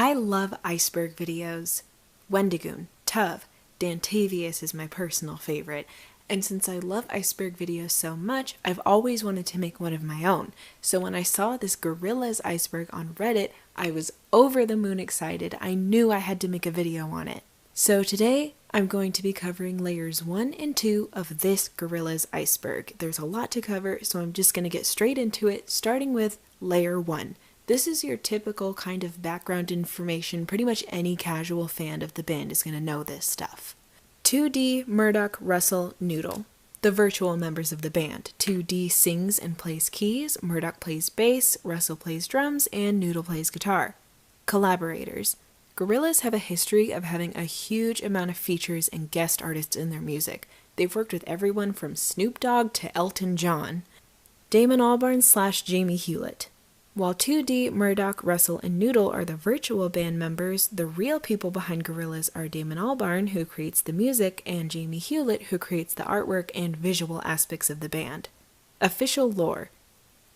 I love Iceberg videos. Wendigoon, Tuv, Dantavius is my personal favorite, and since I love Iceberg videos so much, I've always wanted to make one of my own. So when I saw this Gorillaz Iceberg on Reddit, I was over the moon excited. I knew I had to make a video on it. So today, I'm going to be covering layers 1 and 2 of this Gorillaz Iceberg. There's a lot to cover, so I'm just going to get straight into it, starting with layer 1. This is your typical kind of background information. Pretty much any casual fan of the band is going to know this stuff. 2D, Murdoch, Russell, Noodle. The virtual members of the band. 2D sings and plays keys, Murdoch plays bass, Russell plays drums, and Noodle plays guitar. Collaborators. Gorillaz have a history of having a huge amount of features and guest artists in their music. They've worked with everyone from Snoop Dogg to Elton John. Damon Albarn / Jamie Hewlett. While 2D, Murdoch, Russell, and Noodle are the virtual band members, the real people behind Gorillaz are Damon Albarn, who creates the music, and Jamie Hewlett, who creates the artwork and visual aspects of the band. Official lore.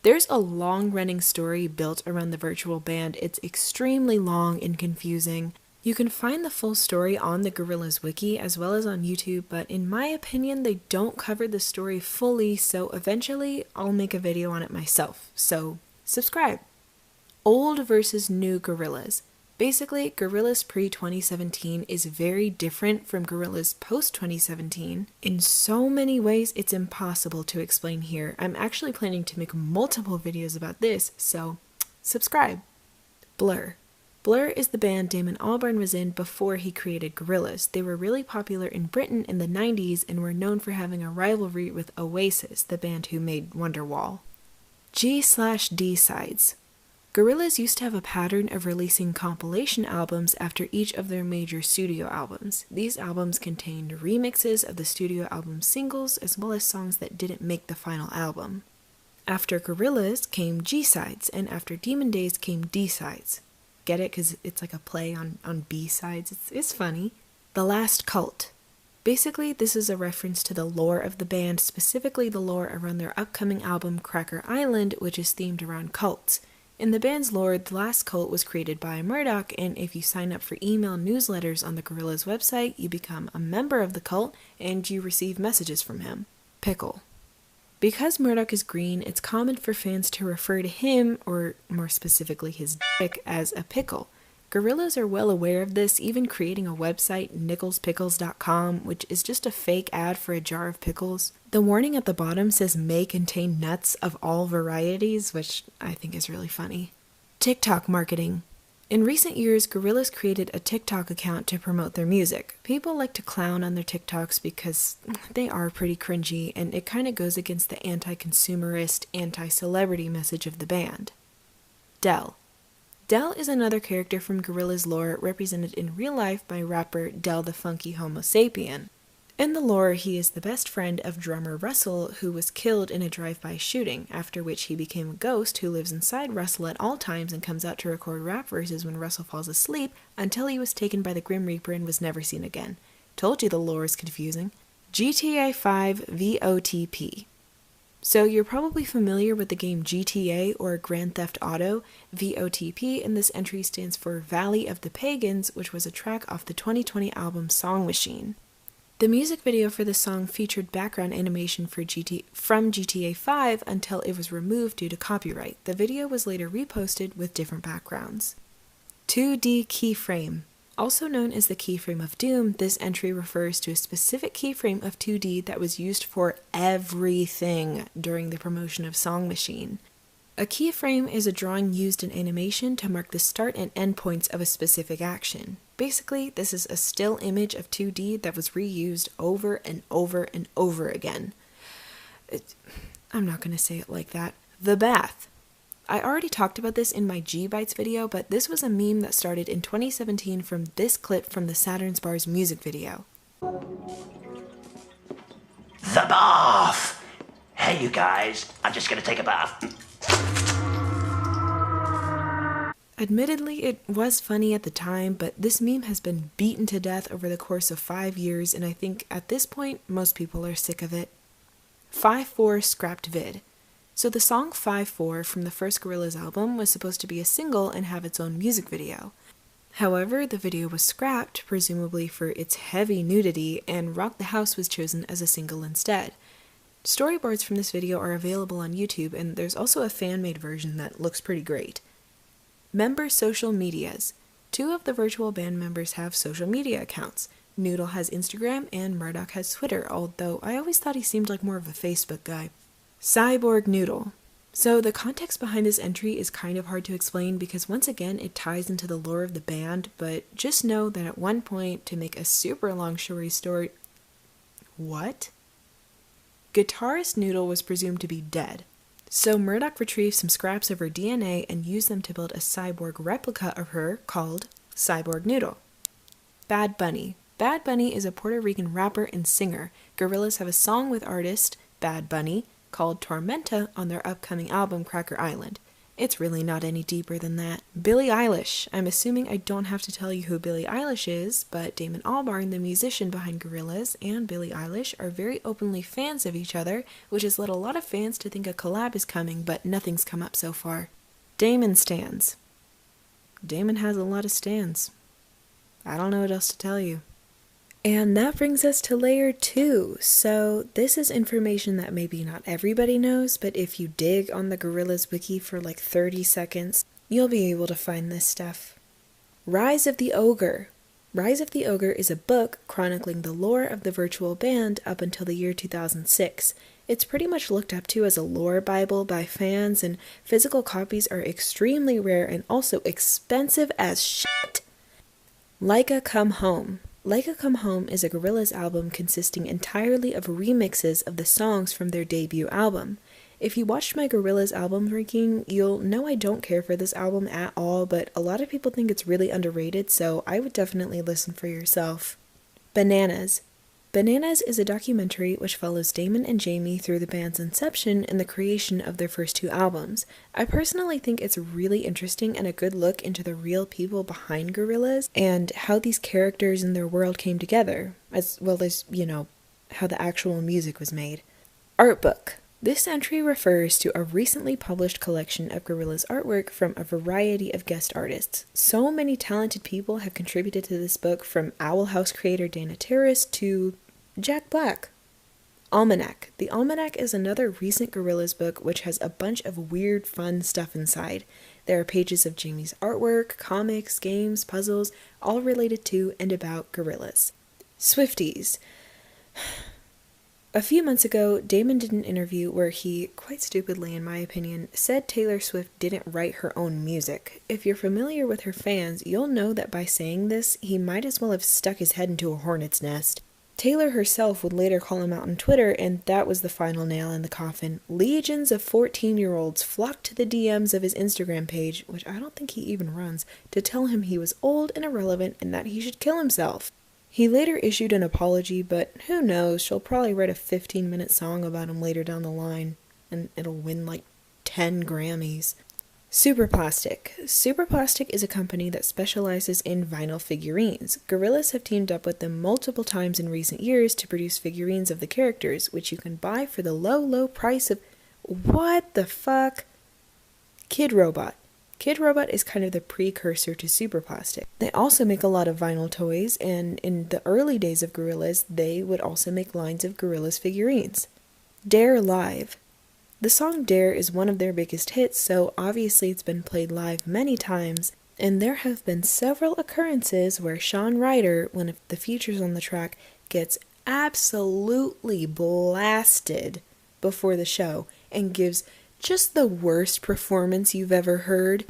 There's a long-running story built around the virtual band. It's extremely long and confusing. You can find the full story on the Gorillaz wiki as well as on YouTube, but in my opinion, they don't cover the story fully, so eventually I'll make a video on it myself. So subscribe. Old versus new Gorillaz. Basically, Gorillaz pre-2017 is very different from Gorillaz post-2017. In so many ways, it's impossible to explain here. I'm actually planning to make multiple videos about this, so subscribe. Blur. Blur is the band Damon Albarn was in before he created Gorillaz. They were really popular in Britain in the 90s and were known for having a rivalry with Oasis, the band who made Wonderwall. G/D sides. Gorillaz used to have a pattern of releasing compilation albums after each of their major studio albums. These albums contained remixes of the studio album singles as well as songs that didn't make the final album. After Gorillaz came G-sides, and after Demon Days came D-sides. Get it? Because it's like a play on B-sides. It's funny. The Last Cult. Basically, this is a reference to the lore of the band, specifically the lore around their upcoming album Cracker Island, which is themed around cults. In the band's lore, The Last Cult was created by Murdoch, and if you sign up for email newsletters on the Gorillaz website, you become a member of the cult, and you receive messages from him. Pickle. Because Murdoch is green, it's common for fans to refer to him, or more specifically his dick, as a pickle. Gorillaz are well aware of this, even creating a website, nickelspickles.com, which is just a fake ad for a jar of pickles. The warning at the bottom says may contain nuts of all varieties, which I think is really funny. TikTok marketing. In recent years, Gorillaz created a TikTok account to promote their music. People like to clown on their TikToks because they are pretty cringy, and it kind of goes against the anti-consumerist, anti-celebrity message of the band. Del. Del is another character from Gorillaz lore represented in real life by rapper Del the Funky Homo Sapien. In the lore, he is the best friend of drummer Russell, who was killed in a drive-by shooting, after which he became a ghost who lives inside Russell at all times and comes out to record rap verses when Russell falls asleep until he was taken by the Grim Reaper and was never seen again. Told you the lore is confusing. GTA 5 VOTP. So you're probably familiar with the game GTA or Grand Theft Auto. VOTP, and this entry stands for Valley of the Pagans, which was a track off the 2020 album Song Machine. The music video for the song featured background animation from GTA 5 until it was removed due to copyright. The video was later reposted with different backgrounds. 2D keyframe. Also known as the keyframe of doom, this entry refers to a specific keyframe of 2D that was used for everything during the promotion of Song Machine. A keyframe is a drawing used in animation to mark the start and end points of a specific action. Basically, this is a still image of 2D that was reused over and over and over again. I'm not going to say it like that. The Bath. I already talked about this in my G-Bytes video, but this was a meme that started in 2017 from this clip from the Saturn's Bars music video. The bath! Hey you guys, I'm just gonna take a bath. Admittedly, it was funny at the time, but this meme has been beaten to death over the course of 5 years, and I think at this point, most people are sick of it. 5/4 scrapped vid. So the song 5/4 from the first Gorillaz album was supposed to be a single and have its own music video. However, the video was scrapped, presumably for its heavy nudity, and Rock the House was chosen as a single instead. Storyboards from this video are available on YouTube, and there's also a fan-made version that looks pretty great. Member social medias. 2 of the virtual band members have social media accounts. Noodle has Instagram and Murdoch has Twitter, although I always thought he seemed like more of a Facebook guy. Cyborg Noodle. So the context behind this entry is kind of hard to explain because once again it ties into the lore of the band, but just know that at one point, to make a super long story... What? Guitarist Noodle was presumed to be dead. So Murdoch retrieved some scraps of her DNA and used them to build a cyborg replica of her called Cyborg Noodle. Bad Bunny. Bad Bunny is a Puerto Rican rapper and singer. Gorillaz have a song with artist Bad Bunny called Tormenta on their upcoming album Cracker Island. It's really not any deeper than that. Billie Eilish. I'm assuming I don't have to tell you who Billie Eilish is, but Damon Albarn, the musician behind Gorillaz, and Billie Eilish are very openly fans of each other, which has led a lot of fans to think a collab is coming, but nothing's come up so far. Damon stans. Damon has a lot of stans. I don't know what else to tell you. And that brings us to layer 2. So this is information that maybe not everybody knows, but if you dig on the Gorillaz wiki for like 30 seconds, you'll be able to find this stuff. Rise of the Ogre. Rise of the Ogre is a book chronicling the lore of the virtual band up until the year 2006. It's pretty much looked up to as a lore bible by fans, and physical copies are extremely rare and also expensive as shit. Laika Come Home. Laika Come Home is a Gorillaz album consisting entirely of remixes of the songs from their debut album. If you watched my Gorillaz album ranking, you'll know I don't care for this album at all, but a lot of people think it's really underrated, so I would definitely listen for yourself. Bananas. Bananas is a documentary which follows Damon and Jamie through the band's inception and the creation of their first 2 albums. I personally think it's really interesting and a good look into the real people behind Gorillaz and how these characters and their world came together, as well as, how the actual music was made. Art book. This entry refers to a recently published collection of Gorillaz artwork from a variety of guest artists. So many talented people have contributed to this book, from Owl House creator Dana Terrace to Jack Black. Almanac. The Almanac is another recent Gorillaz book which has a bunch of weird, fun stuff inside. There are pages of Jamie's artwork, comics, games, puzzles, all related to and about Gorillaz. Swifties. A few months ago, Damon did an interview where he, quite stupidly in my opinion, said Taylor Swift didn't write her own music. If you're familiar with her fans, you'll know that by saying this, he might as well have stuck his head into a hornet's nest. Taylor herself would later call him out on Twitter, and that was the final nail in the coffin. Legions of 14-year-olds flocked to the DMs of his Instagram page, which I don't think he even runs, to tell him he was old and irrelevant and that he should kill himself. He later issued an apology, but who knows, she'll probably write a 15-minute song about him later down the line, and it'll win like 10 Grammys. Superplastic. Superplastic is a company that specializes in vinyl figurines. Gorillaz have teamed up with them multiple times in recent years to produce figurines of the characters, which you can buy for the low price of... What the fuck? Kid Robot. Kid Robot is kind of the precursor to Superplastic. They also make a lot of vinyl toys, and in the early days of Gorillaz, they would also make lines of Gorillaz figurines. Dare Live. The song Dare is one of their biggest hits, so obviously it's been played live many times, and there have been several occurrences where Sean Ryder, one of the features on the track, gets absolutely blasted before the show and gives just the worst performance you've ever heard.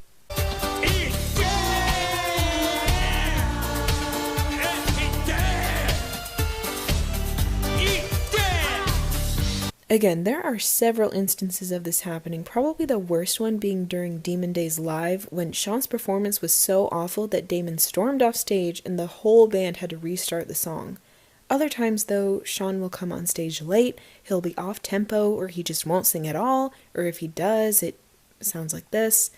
Again, there are several instances of this happening, probably the worst one being during Demon Days Live, when Sean's performance was so awful that Damon stormed off stage and the whole band had to restart the song. Other times, though, Sean will come on stage late, he'll be off-tempo, or he just won't sing at all, or if he does, it sounds like this.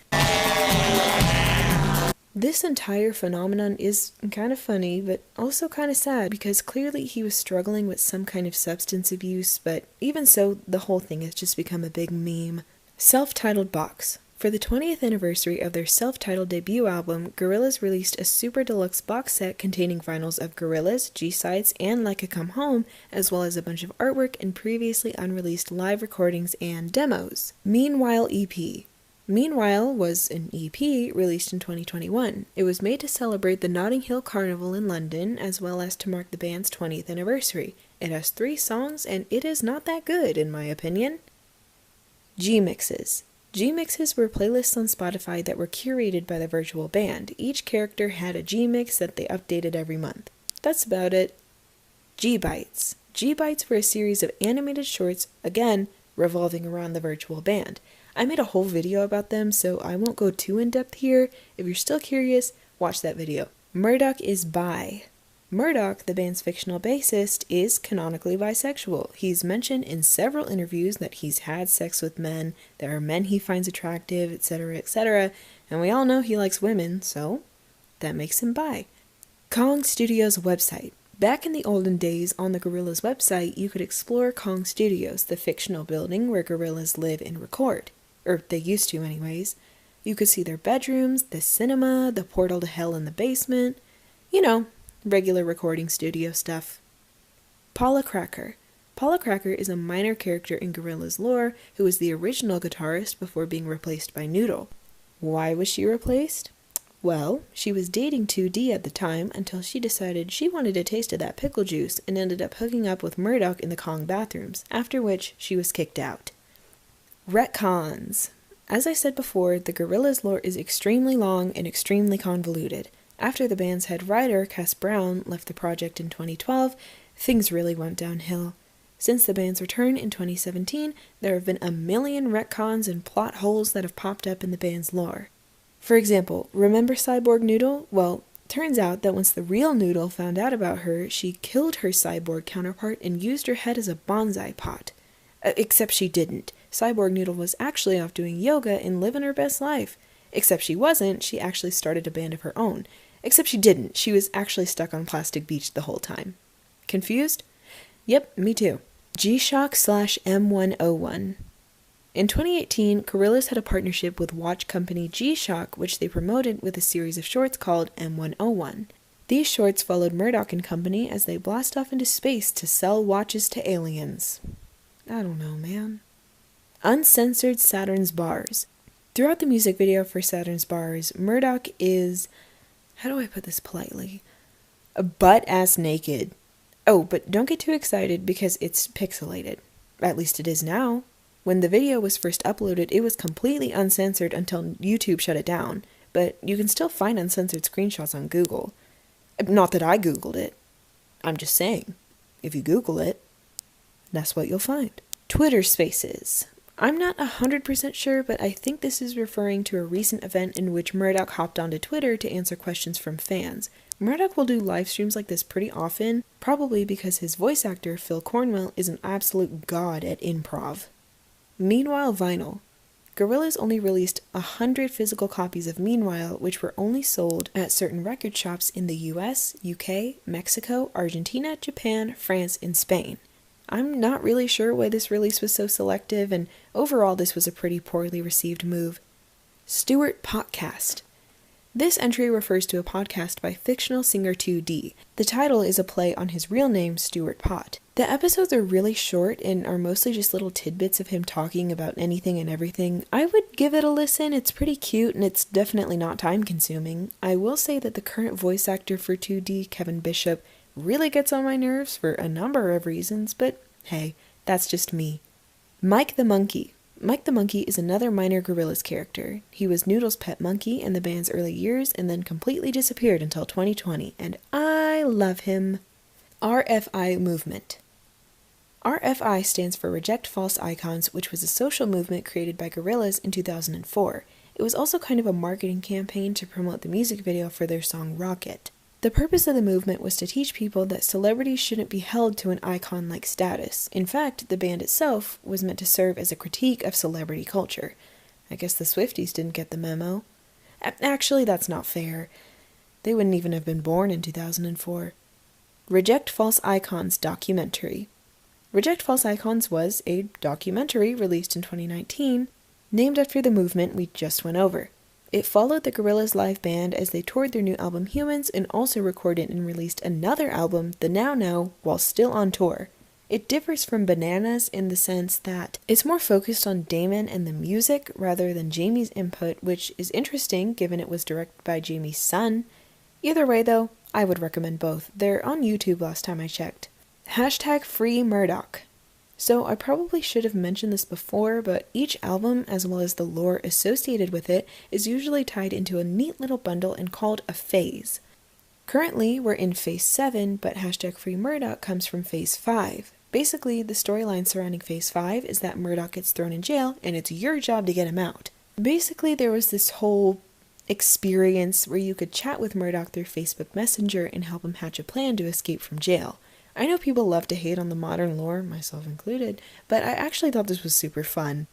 This entire phenomenon is kind of funny, but also kind of sad, because clearly he was struggling with some kind of substance abuse, but even so, the whole thing has just become a big meme. Self-titled box. For the 20th anniversary of their self-titled debut album, Gorillaz released a super deluxe box set containing vinyls of Gorillaz, G-Sides, and Like a Come Home, as well as a bunch of artwork and previously unreleased live recordings and demos. Meanwhile EP. Meanwhile was an EP released in 2021. It was made to celebrate the Notting Hill Carnival in London, as well as to mark the band's 20th anniversary. It has 3 songs, and it is not that good, in my opinion. G-Mixes. G-Mixes were playlists on Spotify that were curated by the virtual band. Each character had a G-Mix that they updated every month. That's about it. G-Bites. G-Bites were a series of animated shorts, again, revolving around the virtual band. I made a whole video about them, so I won't go too in-depth here. If you're still curious, watch that video. Murdoch is bi. Murdoch, the band's fictional bassist, is canonically bisexual. He's mentioned in several interviews that he's had sex with men, there are men he finds attractive, etc., and we all know he likes women, so that makes him bi. Kong Studios website. Back in the olden days, on the Gorillaz website, you could explore Kong Studios, the fictional building where Gorillaz live and record. Or they used to anyways. You could see their bedrooms, the cinema, the portal to hell in the basement. You know, regular recording studio stuff. Paula Cracker. Paula Cracker is a minor character in Gorillaz lore who was the original guitarist before being replaced by Noodle. Why was she replaced? Well, she was dating 2D at the time until she decided she wanted a taste of that pickle juice and ended up hooking up with Murdoch in the Kong bathrooms, after which she was kicked out. Retcons. As I said before, the Gorillaz lore is extremely long and extremely convoluted. After the band's head writer, Cass Brown, left the project in 2012, things really went downhill. Since the band's return in 2017, there have been a million retcons and plot holes that have popped up in the band's lore. For example, remember Cyborg Noodle? Well, turns out that once the real Noodle found out about her, she killed her cyborg counterpart and used her head as a bonsai pot. Except she didn't. Cyborg Noodle was actually off doing yoga and living her best life. Except she wasn't, she actually started a band of her own. Except she didn't, she was actually stuck on Plastic Beach the whole time. Confused? Yep, me too. G-Shock/M101. In 2018, Gorillaz had a partnership with watch company G-Shock, which they promoted with a series of shorts called M101. These shorts followed Murdoch and company as they blast off into space to sell watches to aliens. I don't know, man. Uncensored Saturn's Bars. Throughout the music video for Saturn's Bars, Murdoch is, how do I put this politely, butt-ass naked. Oh, but don't get too excited because it's pixelated. At least it is now. When the video was first uploaded, it was completely uncensored until YouTube shut it down, but you can still find uncensored screenshots on Google. Not that I Googled it. I'm just saying, if you Google it, that's what you'll find. Twitter Spaces. I'm not 100% sure, but I think this is referring to a recent event in which Murdoch hopped onto Twitter to answer questions from fans. Murdoch will do live streams like this pretty often, probably because his voice actor, Phil Cornwell, is an absolute god at improv. Meanwhile Vinyl. Gorillaz only released 100 physical copies of Meanwhile, which were only sold at certain record shops in the US, UK, Mexico, Argentina, Japan, France, and Spain. I'm not really sure why this release was so selective, and overall this was a pretty poorly received move. Stuart Podcast. This entry refers to a podcast by fictional singer 2D. The title is a play on his real name, Stuart Pott. The episodes are really short and are mostly just little tidbits of him talking about anything and everything. I would give it a listen. It's pretty cute and it's definitely not time-consuming. I will say that the current voice actor for 2D, Kevin Bishop, really gets on my nerves for a number of reasons, but hey, that's just me. Mike the Monkey. Mike the Monkey is another minor Gorillaz character. He was Noodle's pet monkey in the band's early years and then completely disappeared until 2020, and I love him. RFI Movement. RFI stands for Reject False Icons, which was a social movement created by Gorillaz in 2004. It was also kind of a marketing campaign to promote the music video for their song Rocket. The purpose of the movement was to teach people that celebrities shouldn't be held to an icon-like status. In fact, the band itself was meant to serve as a critique of celebrity culture. I guess the Swifties didn't get the memo. Actually, that's not fair. They wouldn't even have been born in 2004. Reject False Icons documentary. Reject False Icons was a documentary released in 2019. named after the movement we just went over. It followed the Gorillaz live band as they toured their new album Humans and also recorded and released another album, The Now Now, while still on tour. It differs from Bananas in the sense that it's more focused on Damon and the music rather than Jamie's input, which is interesting given it was directed by Jamie's son. Either way though, I would recommend both. They're on YouTube last time I checked. Hashtag Free Murdoch. So I probably should have mentioned this before, but each album, as well as the lore associated with it, is usually tied into a neat little bundle and called a phase. Currently, we're in Phase 7, but hashtag Free Murdoch comes from Phase 5. Basically, the storyline surrounding Phase 5 is that Murdoch gets thrown in jail, and it's your job to get him out. Basically, there was this whole experience where you could chat with Murdoch through Facebook Messenger and help him hatch a plan to escape from jail. I know people love to hate on the modern lore, myself included, but I actually thought this was super fun.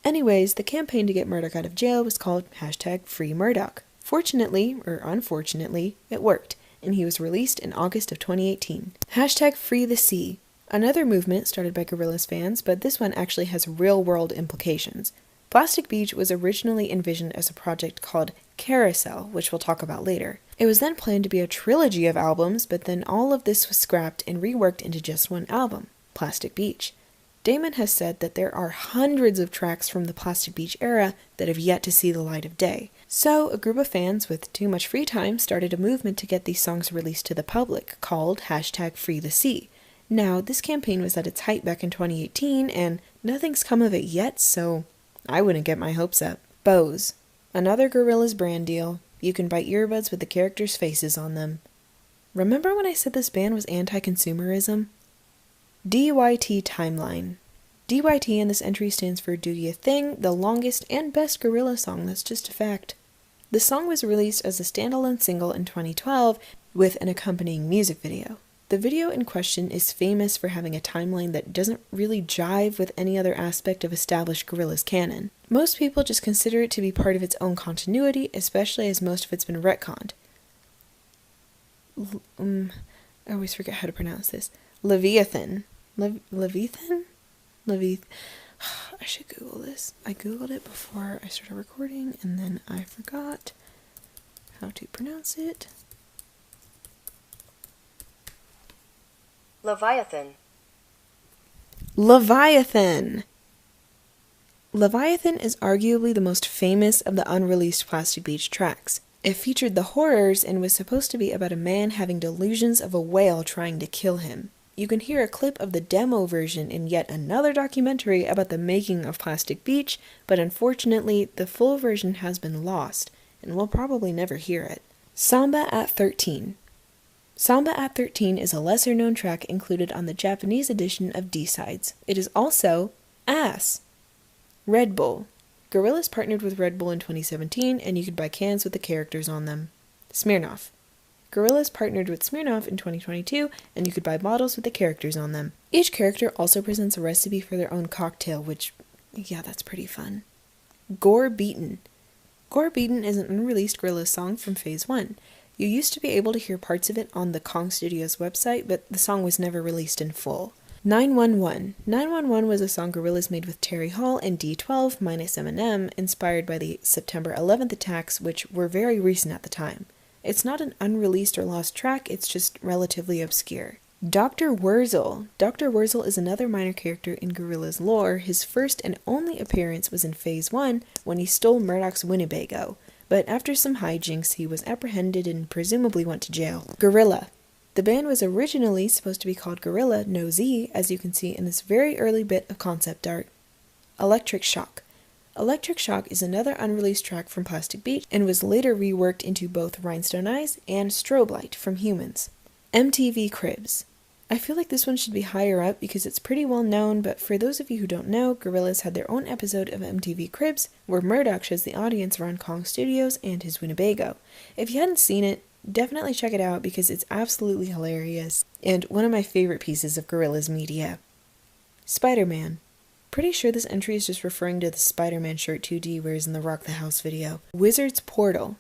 Anyways, the campaign to get Murdoch out of jail was called hashtag Free Murdoch. Fortunately, or unfortunately, it worked, and he was released in August of 2018. Hashtag Free the Sea. Another movement started by Gorillaz fans, but this one actually has real-world implications. Plastic Beach was originally envisioned as a project called Carousel, which we'll talk about later. It was then planned to be a trilogy of albums, but then all of this was scrapped and reworked into just one album, Plastic Beach. Damon has said that there are hundreds of tracks from the Plastic Beach era that have yet to see the light of day. So, a group of fans with too much free time started a movement to get these songs released to the public, called hashtag Free the Sea. Now, this campaign was at its height back in 2018, and nothing's come of it yet, so I wouldn't get my hopes up. Bose. Another Gorillaz brand deal. You can buy earbuds with the characters' faces on them. Remember when I said this band was anti-consumerism? DYT Timeline. DYT in this entry stands for Do Ya Thing, the longest and best Gorillaz song, that's just a fact. The song was released as a standalone single in 2012 with an accompanying music video. The video in question is famous for having a timeline that doesn't really jive with any other aspect of established Gorillaz canon. Most people just consider it to be part of its own continuity, especially as most of it's been retconned. I always forget how to pronounce this. Leviathan. Leviathan? I should Google this. I Googled it before I started recording, and then I forgot how to pronounce it. Leviathan. Leviathan is arguably the most famous of the unreleased Plastic Beach tracks. It featured the horrors and was supposed to be about a man having delusions of a whale trying to kill him. You can hear a clip of the demo version in yet another documentary about the making of Plastic Beach, but unfortunately, the full version has been lost, and we'll probably never hear it. Samba at 13. Samba at 13 is a lesser-known track included on the Japanese edition of D-Sides. It is also Ass. Red Bull. Gorillaz partnered with Red Bull in 2017, and you could buy cans with the characters on them. Smirnoff. Gorillaz partnered with Smirnoff in 2022, and you could buy bottles with the characters on them. Each character also presents a recipe for their own cocktail, which, yeah, that's pretty fun. Gore Beaten. Gore Beaten is an unreleased Gorillaz song from Phase 1. You used to be able to hear parts of it on the Kong Studios website, but the song was never released in full. 911. 911 was a song Gorillaz made with Terry Hall and D12 minus Eminem, inspired by the September 11th attacks, which were very recent at the time. It's not an unreleased or lost track, it's just relatively obscure. Dr. Wurzel. Dr. Wurzel is another minor character in Gorillaz lore. His first and only appearance was in Phase 1 when he stole Murdoch's Winnebago, but after some hijinks he was apprehended and presumably went to jail. Gorilla. The band was originally supposed to be called Gorilla No Z, as you can see in this very early bit of concept art. Electric Shock. Electric Shock is another unreleased track from Plastic Beach and was later reworked into both Rhinestone Eyes and Strobe Light from Humans. MTV Cribs. I feel like this one should be higher up because it's pretty well known, but for those of you who don't know, Gorillaz had their own episode of MTV Cribs where Murdoch shows the audience around Kong Studios and his Winnebago. If you hadn't seen it, definitely check it out because it's absolutely hilarious and one of my favorite pieces of Gorillaz media. Spider-Man. Pretty sure this entry is just referring to the Spider-Man shirt 2D wears in the Rock the House video. Wizard's Portal.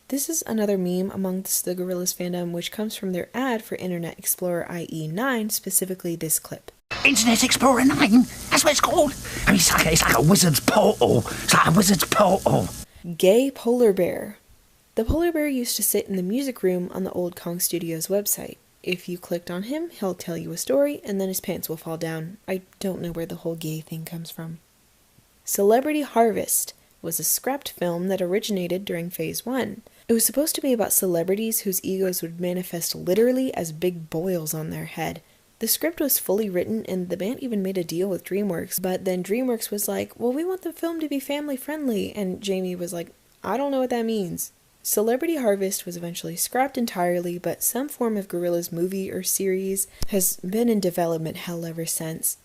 This is another meme amongst the Gorillaz fandom which comes from their ad for Internet Explorer IE9, specifically this clip. Internet Explorer 9? That's what it's called? I mean, it's like a wizard's portal. It's like a wizard's portal. Gay polar bear. The polar bear used to sit in the music room on the old Kong Studios website. If you clicked on him, he'll tell you a story, and then his pants will fall down. I don't know where the whole gay thing comes from. Celebrity Harvest was a scrapped film that originated during Phase 1. It was supposed to be about celebrities whose egos would manifest literally as big boils on their head. The script was fully written, and the band even made a deal with DreamWorks, but then DreamWorks was like, well, we want the film to be family-friendly, and Jamie was like, I don't know what that means. Celebrity Harvest was eventually scrapped entirely, but some form of Gorillaz movie or series has been in development hell ever since.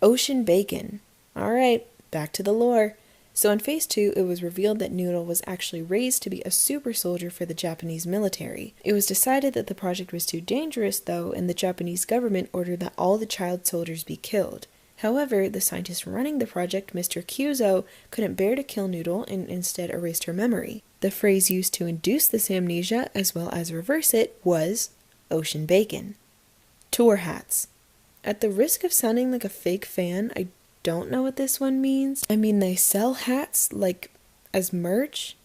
Ocean Bacon. Alright, back to the lore. So in Phase 2, it was revealed that Noodle was actually raised to be a super soldier for the Japanese military. It was decided that the project was too dangerous, though, and the Japanese government ordered that all the child soldiers be killed. However, the scientist running the project, Mr. Kyuzo, couldn't bear to kill Noodle and instead erased her memory. The phrase used to induce this amnesia, as well as reverse it, was Ocean Bacon. Tour hats. At the risk of sounding like a fake fan, I don't know what this one means. I mean, they sell hats, like, as merch,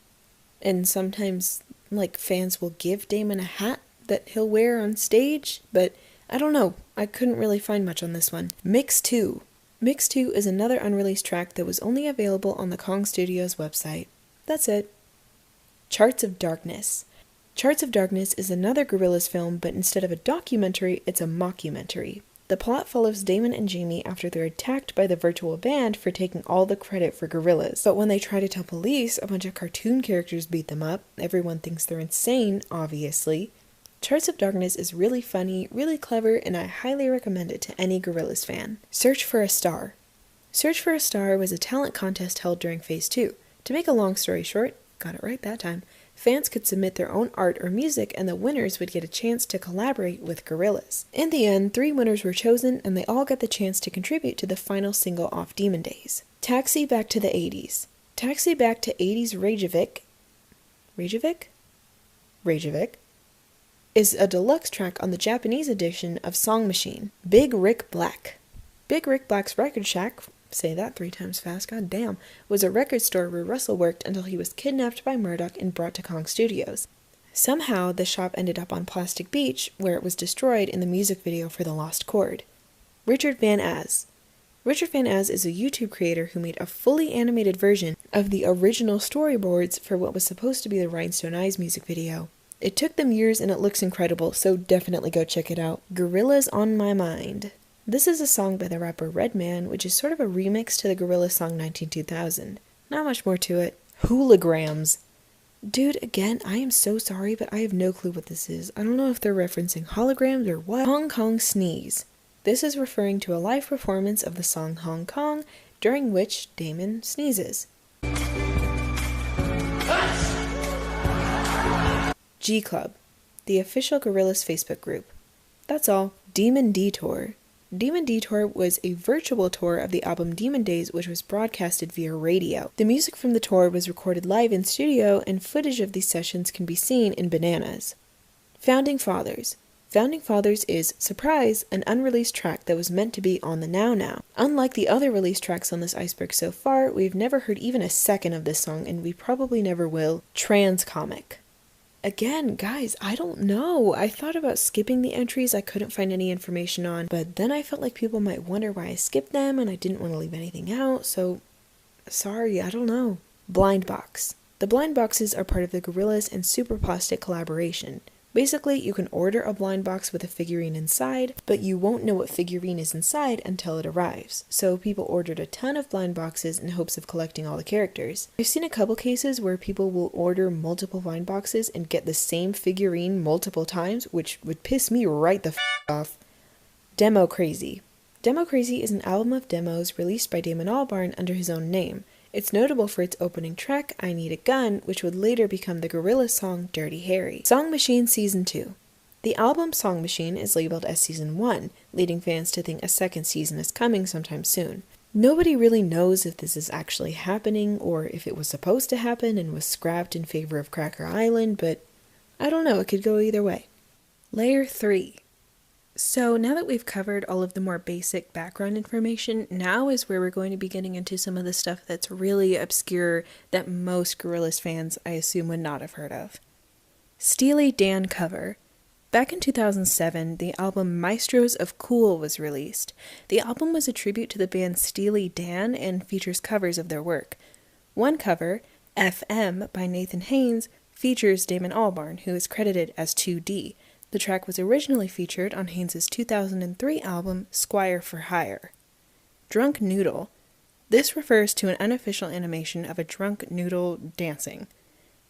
and sometimes, like, fans will give Damon a hat that he'll wear on stage, but I don't know. I couldn't really find much on this one. Mix 2. Mix 2 is another unreleased track that was only available on the Kong Studios website. That's it. Charts of Darkness. Charts of Darkness is another Gorillaz film, but instead of a documentary, it's a mockumentary. The plot follows Damon and Jamie after they're attacked by the virtual band for taking all the credit for Gorillaz. But when they try to tell police, a bunch of cartoon characters beat them up. Everyone thinks they're insane, obviously. Charts of Darkness is really funny, really clever, and I highly recommend it to any Gorillaz fan. Search for a Star. Search for a Star was a talent contest held during Phase 2. To make a long story short, got it right that time, fans could submit their own art or music and the winners would get a chance to collaborate with Gorillaz. In the end, 3 winners were chosen and they all got the chance to contribute to the final single off Demon Days. Taxi Back to the 80s. Taxi Back to 80s Reykjavik is a deluxe track on the Japanese edition of Song Machine. Big Rick Black. Big Rick Black's Record Shack, say that 3 times fast, god damn, was a record store where Russell worked until he was kidnapped by Murdoch and brought to Kong Studios. Somehow, the shop ended up on Plastic Beach, where it was destroyed in the music video for The Lost Chord. Richard Van Az. Richard Van Az is a YouTube creator who made a fully animated version of the original storyboards for what was supposed to be the Rhinestone Eyes music video. It took them years and it looks incredible, so definitely go check it out. Gorillaz on My Mind. This is a song by the rapper Redman, which is sort of a remix to the Gorillaz song 192000. Not much more to it. Hooligrams. Dude, again, I am so sorry, but I have no clue what this is. I don't know if they're referencing holograms or what. Hong Kong Sneeze. This is referring to a live performance of the song Hong Kong, during which Damon sneezes. G Club, the official Gorillaz Facebook group. That's all. Demon Detour. Demon Detour was a virtual tour of the album Demon Days, which was broadcasted via radio. The music from the tour was recorded live in studio, and footage of these sessions can be seen in Bananas. Founding Fathers. Founding Fathers is, surprise, an unreleased track that was meant to be on the Now Now. Unlike the other released tracks on this Iceberg so far, we've never heard even a second of this song, and we probably never will. Trans Comic. Again, guys, I don't know. I thought about skipping the entries I couldn't find any information on, but then I felt like people might wonder why I skipped them, and I didn't want to leave anything out, so sorry, I don't know. Blind Box. The blind boxes are part of the Gorillaz and Super Plastic collaboration. Basically, you can order a blind box with a figurine inside, but you won't know what figurine is inside until it arrives. So people ordered a ton of blind boxes in hopes of collecting all the characters. I've seen a couple cases where people will order multiple blind boxes and get the same figurine multiple times, which would piss me right the off. Demo Crazy. Demo Crazy is an album of demos released by Damon Albarn under his own name. It's notable for its opening track, I Need a Gun, which would later become the Gorillaz song Dirty Harry. Song Machine Season 2. The album Song Machine is labeled as Season 1, leading fans to think a second season is coming sometime soon. Nobody really knows if this is actually happening, or if it was supposed to happen and was scrapped in favor of Cracker Island, but I don't know, it could go either way. Layer 3. So now that we've covered all of the more basic background information, now is where we're going to be getting into some of the stuff that's really obscure that most Gorillaz fans, I assume, would not have heard of. Steely Dan cover. Back in 2007, the album Maestros of Cool was released. The album was a tribute to the band Steely Dan and features covers of their work. One cover, FM by Nathan Haynes, features Damon Albarn, who is credited as 2D. The track was originally featured on Haynes' 2003 album Squire for Hire. Drunk Noodle. This refers to an unofficial animation of a drunk noodle dancing.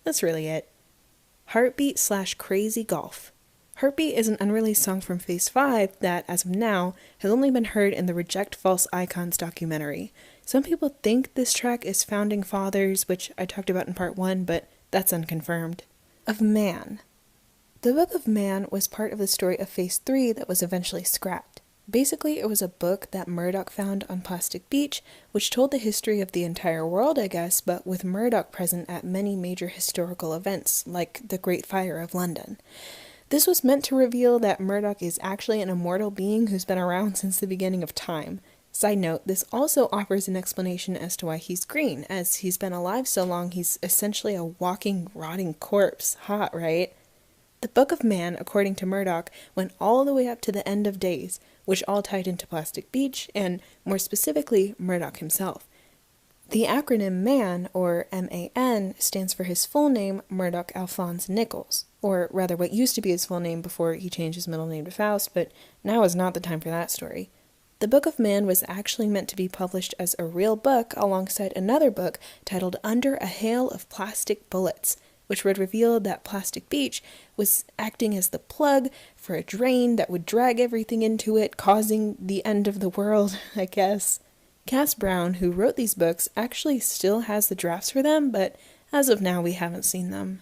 That's really it. Heartbeat/Crazy Golf. Heartbeat is an unreleased song from Phase 5 that, as of now, has only been heard in the Reject False Icons documentary. Some people think this track is Founding Fathers, which I talked about in part 1, but that's unconfirmed. Of Man. The Book of Man was part of the story of Phase 3 that was eventually scrapped. Basically, it was a book that Murdoch found on Plastic Beach, which told the history of the entire world, I guess, but with Murdoch present at many major historical events, like the Great Fire of London. This was meant to reveal that Murdoch is actually an immortal being who's been around since the beginning of time. Side note, this also offers an explanation as to why he's green. As he's been alive so long, he's essentially a walking, rotting corpse. Hot, right? The Book of Man, according to Murdoch, went all the way up to the end of days, which all tied into Plastic Beach, and more specifically, Murdoch himself. The acronym MAN, or M-A-N, stands for his full name, Murdoch Alphonse Nichols, or rather what used to be his full name before he changed his middle name to Faust, but now is not the time for that story. The Book of Man was actually meant to be published as a real book alongside another book titled Under a Hail of Plastic Bullets, which would reveal that Plastic Beach was acting as the plug for a drain that would drag everything into it, causing the end of the world, I guess. Cass Brown, who wrote these books, actually still has the drafts for them, but as of now we haven't seen them.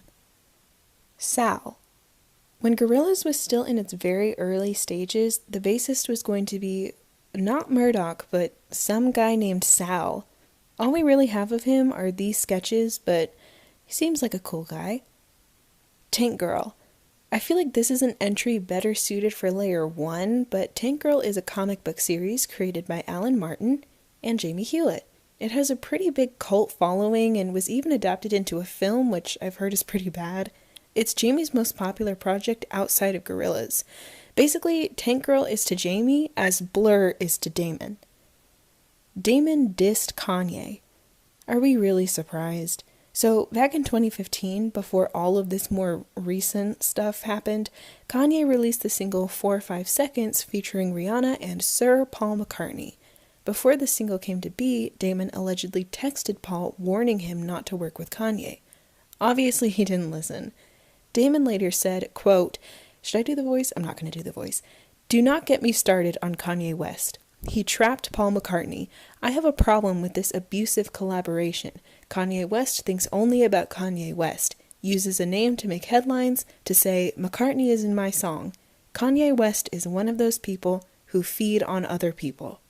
Sal. When Gorillaz was still in its very early stages, the bassist was going to be not Murdoch, but some guy named Sal. All we really have of him are these sketches, but he seems like a cool guy. Tank Girl. I feel like this is an entry better suited for Layer 1, but Tank Girl is a comic book series created by Alan Martin and Jamie Hewlett. It has a pretty big cult following and was even adapted into a film, which I've heard is pretty bad. It's Jamie's most popular project outside of Gorillaz. Basically, Tank Girl is to Jamie as Blur is to Damon. Damon dissed Kanye. Are we really surprised? So, back in 2015, before all of this more recent stuff happened, Kanye released the single 4 or 5 Seconds featuring Rihanna and Sir Paul McCartney. Before the single came to be, Damon allegedly texted Paul warning him not to work with Kanye. Obviously, he didn't listen. Damon later said, quote, "Should I do the voice? I'm not going to do the voice. Do not get me started on Kanye West. He trapped Paul McCartney. I have a problem with this abusive collaboration. Kanye West thinks only about Kanye West, uses a name to make headlines, to say, McCartney is in my song. Kanye West is one of those people who feed on other people."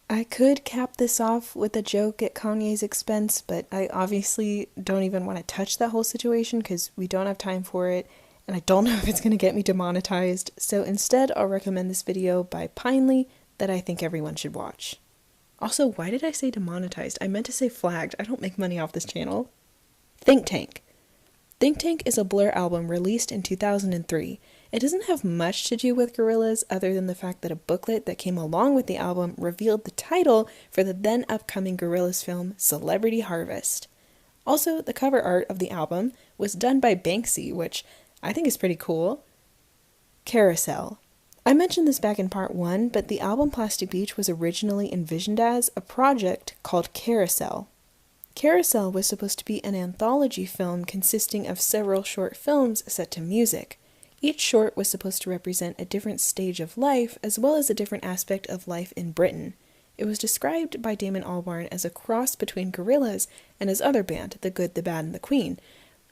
I could cap this off with a joke at Kanye's expense, but I obviously don't even want to touch that whole situation because we don't have time for it, and I don't know if it's going to get me demonetized, so instead I'll recommend this video by Pinely that I think everyone should watch. Also, why did I say demonetized? I meant to say flagged. I don't make money off this channel. Think Tank. Think Tank is a Blur album released in 2003. It doesn't have much to do with Gorillaz other than the fact that a booklet that came along with the album revealed the title for the then upcoming Gorillaz film Celebrity Harvest. Also, the cover art of the album was done by Banksy, which I think is pretty cool. Carousel. I mentioned this back in part 1, but the album Plastic Beach was originally envisioned as a project called Carousel. Carousel was supposed to be an anthology film consisting of several short films set to music. Each short was supposed to represent a different stage of life as well as a different aspect of life in Britain. It was described by Damon Albarn as a cross between Gorillaz and his other band, The Good, the Bad, and the Queen.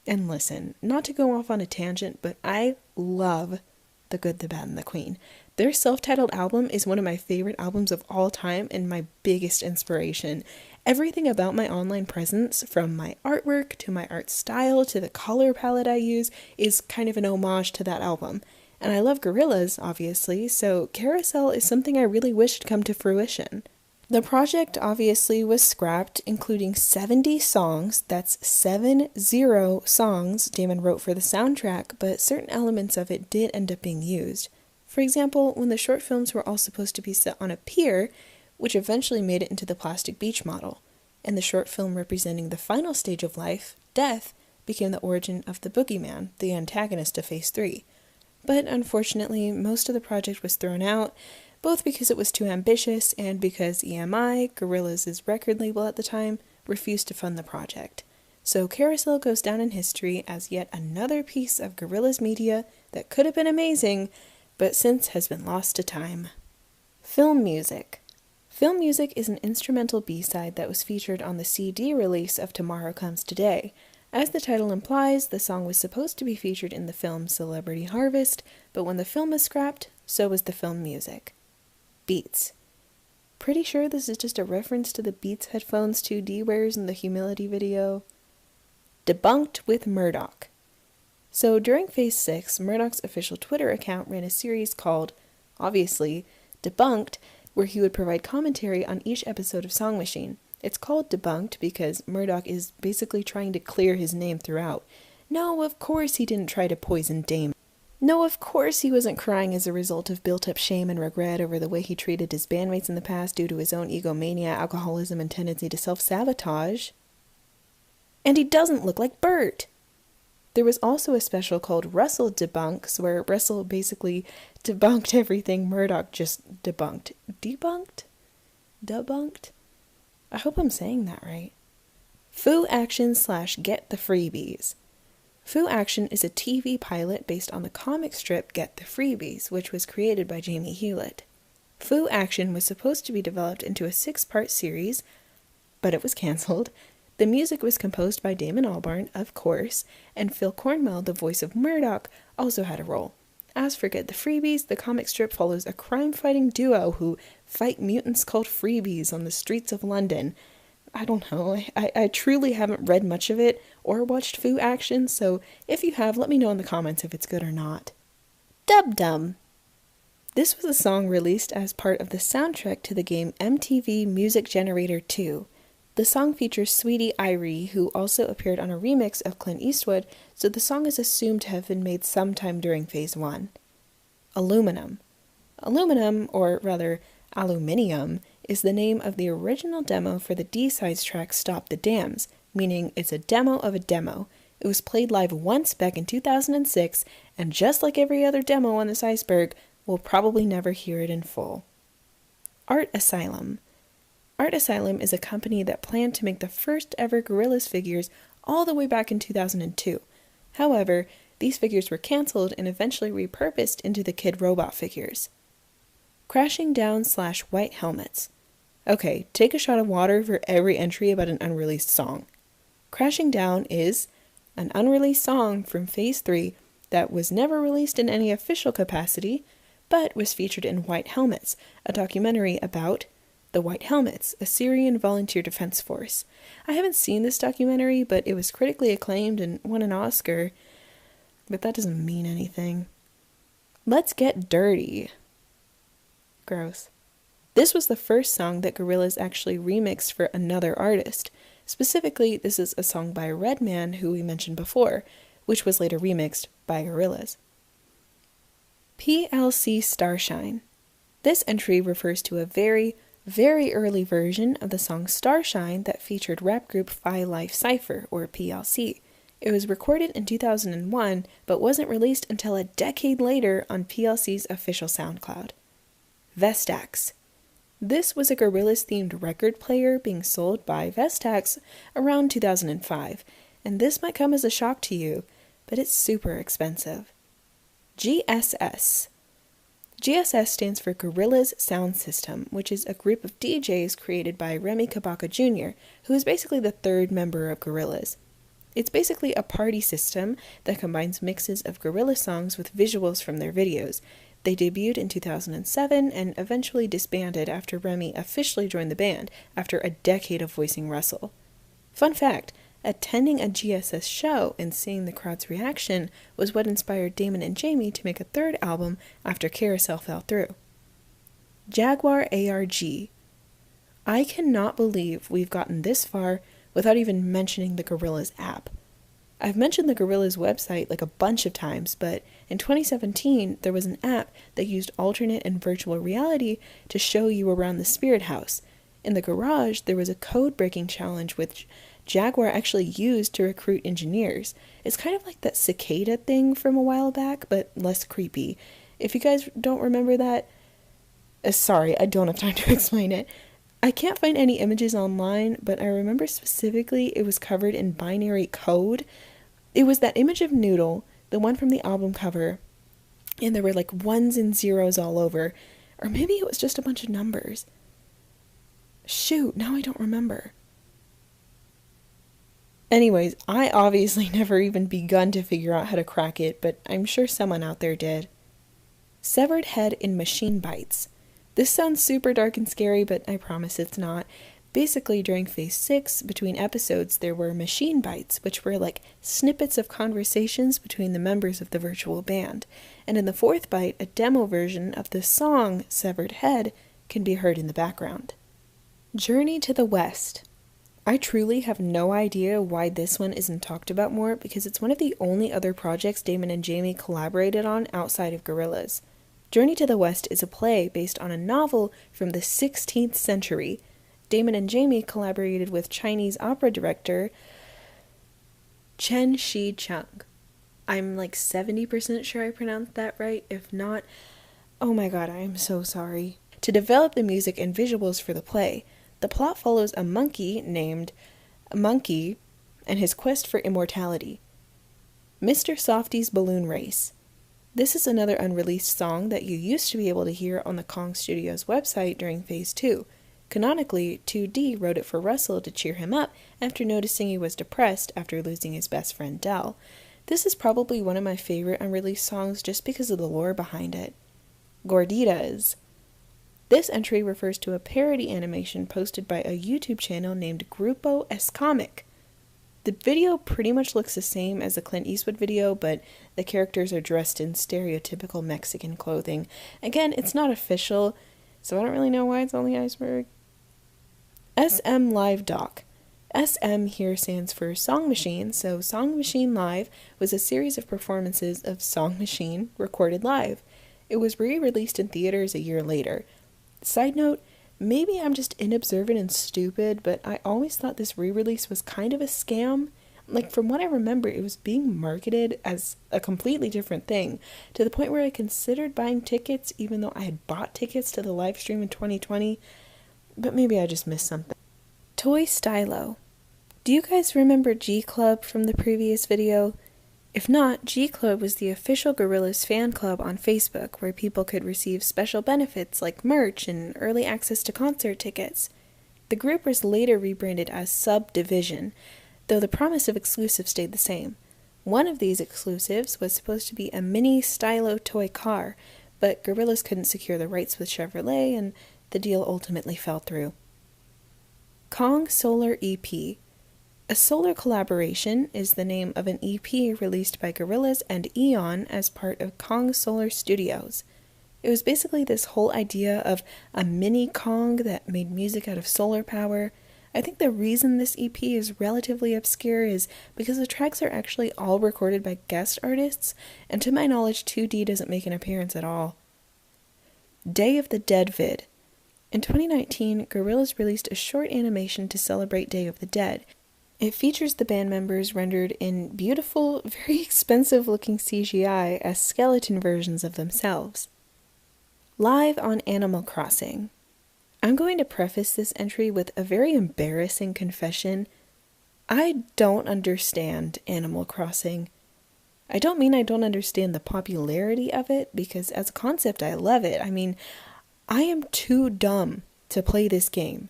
And listen, not to go off on a tangent, but I love The Good, the Bad, and the Queen. Their self-titled album is one of my favorite albums of all time and my biggest inspiration. Everything about my online presence, from my artwork to my art style to the color palette I use, is kind of an homage to that album. And I love Gorillaz, obviously, so Carousel is something I really wish had come to fruition. The project obviously was scrapped, including 70 songs. That's 70 songs Damon wrote for the soundtrack, but certain elements of it did end up being used. For example, when the short films were all supposed to be set on a pier, which eventually made it into the Plastic Beach model, and the short film representing the final stage of life, death, became the origin of the Boogeyman, the antagonist of Phase 3. But unfortunately, most of the project was thrown out, both because it was too ambitious and because EMI, Gorillaz' record label at the time, refused to fund the project. So Carousel goes down in history as yet another piece of Gorillaz media that could have been amazing, but since has been lost to time. Film music. Film music is an instrumental B-side that was featured on the CD release of Tomorrow Comes Today. As the title implies, the song was supposed to be featured in the film Celebrity Harvest, but when the film was scrapped, so was the film music. Beats. Pretty sure this is just a reference to the Beats headphones 2D wears in the Humility video. Debunked with Murdoch. So during Phase 6, Murdoch's official Twitter account ran a series called, obviously, Debunked, where he would provide commentary on each episode of Song Machine. It's called Debunked because Murdoch is basically trying to clear his name throughout. No, of course he didn't try to poison Damon. No, of course he wasn't crying as a result of built-up shame and regret over the way he treated his bandmates in the past due to his own egomania, alcoholism, and tendency to self-sabotage. And he doesn't look like Bert! There was also a special called Russell Debunks, where Russell basically debunked everything Murdoch just debunked. Debunked? Debunked? I hope I'm saying that right. Foo Action / Get the Freebies. Foo Action is a TV pilot based on the comic strip Get the Freebies, which was created by Jamie Hewlett. Foo Action was supposed to be developed into a 6-part series, but it was cancelled. The music was composed by Damon Albarn, of course, and Phil Cornwell, the voice of Murdoch, also had a role. As for Get the Freebies, the comic strip follows a crime-fighting duo who fight mutants called Freebies on the streets of London. I don't know, I truly haven't read much of it or watched Foo Action, so if you have, let me know in the comments if it's good or not. Dub Dum. This was a song released as part of the soundtrack to the game MTV Music Generator 2. The song features Sweetie Irie, who also appeared on a remix of Clint Eastwood, so the song is assumed to have been made sometime during Phase 1. Aluminum. Aluminum, or rather, Aluminium, is the name of the original demo for the D-Sides track Stop the Dams, meaning it's a demo of a demo. It was played live once back in 2006, and just like every other demo on this Iceberg, we'll probably never hear it in full. Art Asylum. Art Asylum is a company that planned to make the first ever Gorillaz figures all the way back in 2002. However, these figures were cancelled and eventually repurposed into the Kid Robot figures. Crashing Down / White Helmets. Okay, take a shot of water for every entry about an unreleased song. Crashing Down is an unreleased song from Phase 3 that was never released in any official capacity, but was featured in White Helmets, a documentary about the White Helmets, a Syrian volunteer defense force. I haven't seen this documentary, but it was critically acclaimed and won an Oscar, but that doesn't mean anything. Let's Get Dirty. Gross. This was the first song that Gorillaz actually remixed for another artist. Specifically, this is a song by Redman, who we mentioned before, which was later remixed by Gorillaz. PLC Starshine. This entry refers to a very early version of the song Starshine that featured rap group Phi Life Cypher, or PLC. It was recorded in 2001, but wasn't released until a decade later on PLC's official SoundCloud. Vestax. This was a Gorillaz-themed record player being sold by Vestax around 2005, and this might come as a shock to you, but it's super expensive. GSS. GSS stands for Gorillaz Sound System, which is a group of DJs created by Remy Kabaka Jr., who is basically the third member of Gorillaz. It's basically a party system that combines mixes of Gorillaz songs with visuals from their videos. They debuted in 2007 and eventually disbanded after Remy officially joined the band after a decade of voicing Russell. Fun fact, Attending a GSS show and seeing the crowd's reaction was what inspired Damon and Jamie to make a third album after Carousel fell through. Jaguar ARG. I cannot believe we've gotten this far without even mentioning the Gorillaz app. I've mentioned the Gorillaz website like a bunch of times, but in 2017 there was an app that used alternate and virtual reality to show you around the Spirit House. In the garage, there was a code-breaking challenge which Jaguar actually used to recruit engineers. It's kind of like that cicada thing from a while back, but less creepy. If you guys don't remember that, sorry, I don't have time to explain it. I can't find any images online, but I remember specifically it was covered in binary code. It was that image of Noodle, the one from the album cover, and there were like ones and zeros all over. Or maybe it was just a bunch of numbers. Shoot, now I don't remember. Anyways, I obviously never even begun to figure out how to crack it, but I'm sure someone out there did. Severed head in machine bites. This sounds super dark and scary, but I promise it's not. Basically, during Phase 6, between episodes, there were machine bites, which were like snippets of conversations between the members of the virtual band. And in the fourth bite, a demo version of the song Severed Head can be heard in the background. Journey to the West. I truly have no idea why this one isn't talked about more, because it's one of the only other projects Damon and Jamie collaborated on outside of Gorillaz. Journey to the West is a play based on a novel from the 16th century. Damon and Jamie collaborated with Chinese opera director Chen Shi-chung. I'm like 70% sure I pronounced that right. If not, oh my god, I am so sorry. To develop the music and visuals for the play, the plot follows a monkey named Monkey and his quest for immortality. Mr. Softy's Balloon Race. This is another unreleased song that you used to be able to hear on the Kong Studios website during Phase 2. Canonically, 2D wrote it for Russell to cheer him up after noticing he was depressed after losing his best friend Del. This is probably one of my favorite unreleased songs just because of the lore behind it. Gorillaz. This entry refers to a parody animation posted by a YouTube channel named Grupo Escomic. The video pretty much looks the same as the Clint Eastwood video, but the characters are dressed in stereotypical Mexican clothing. Again, it's not official, so I don't really know why it's on the Iceberg. SM Live Doc. SM here stands for Song Machine, so Song Machine Live was a series of performances of Song Machine recorded live. It was re-released in theaters a year later. Side note, maybe I'm just inobservant and stupid, but I always thought this re-release was kind of a scam. Like, from what I remember, it was being marketed as a completely different thing, to the point where I considered buying tickets even though I had bought tickets to the live stream in 2020, but maybe I just missed something. Toy Stylo. Do you guys remember G Club from the previous video? If not, G Club was the official Gorillaz fan club on Facebook where people could receive special benefits like merch and early access to concert tickets. The group was later rebranded as Subdivision, though the promise of exclusives stayed the same. One of these exclusives was supposed to be a mini Stylo toy car, but Gorillaz couldn't secure the rights with Chevrolet and the deal ultimately fell through. Kong Solar EP. A Solar Collaboration is the name of an EP released by Gorillaz and Eon as part of Kong Solar Studios. It was basically this whole idea of a mini Kong that made music out of solar power. I think the reason this EP is relatively obscure is because the tracks are actually all recorded by guest artists, and to my knowledge 2D doesn't make an appearance at all. Day of the Dead vid. In 2019, Gorillaz released a short animation to celebrate Day of the Dead. It features the band members rendered in beautiful, very expensive-looking CGI as skeleton versions of themselves. Live on Animal Crossing. I'm going to preface this entry with a very embarrassing confession. I don't understand Animal Crossing. I don't mean I don't understand the popularity of it, because as a concept I love it. I mean, I am too dumb to play this game.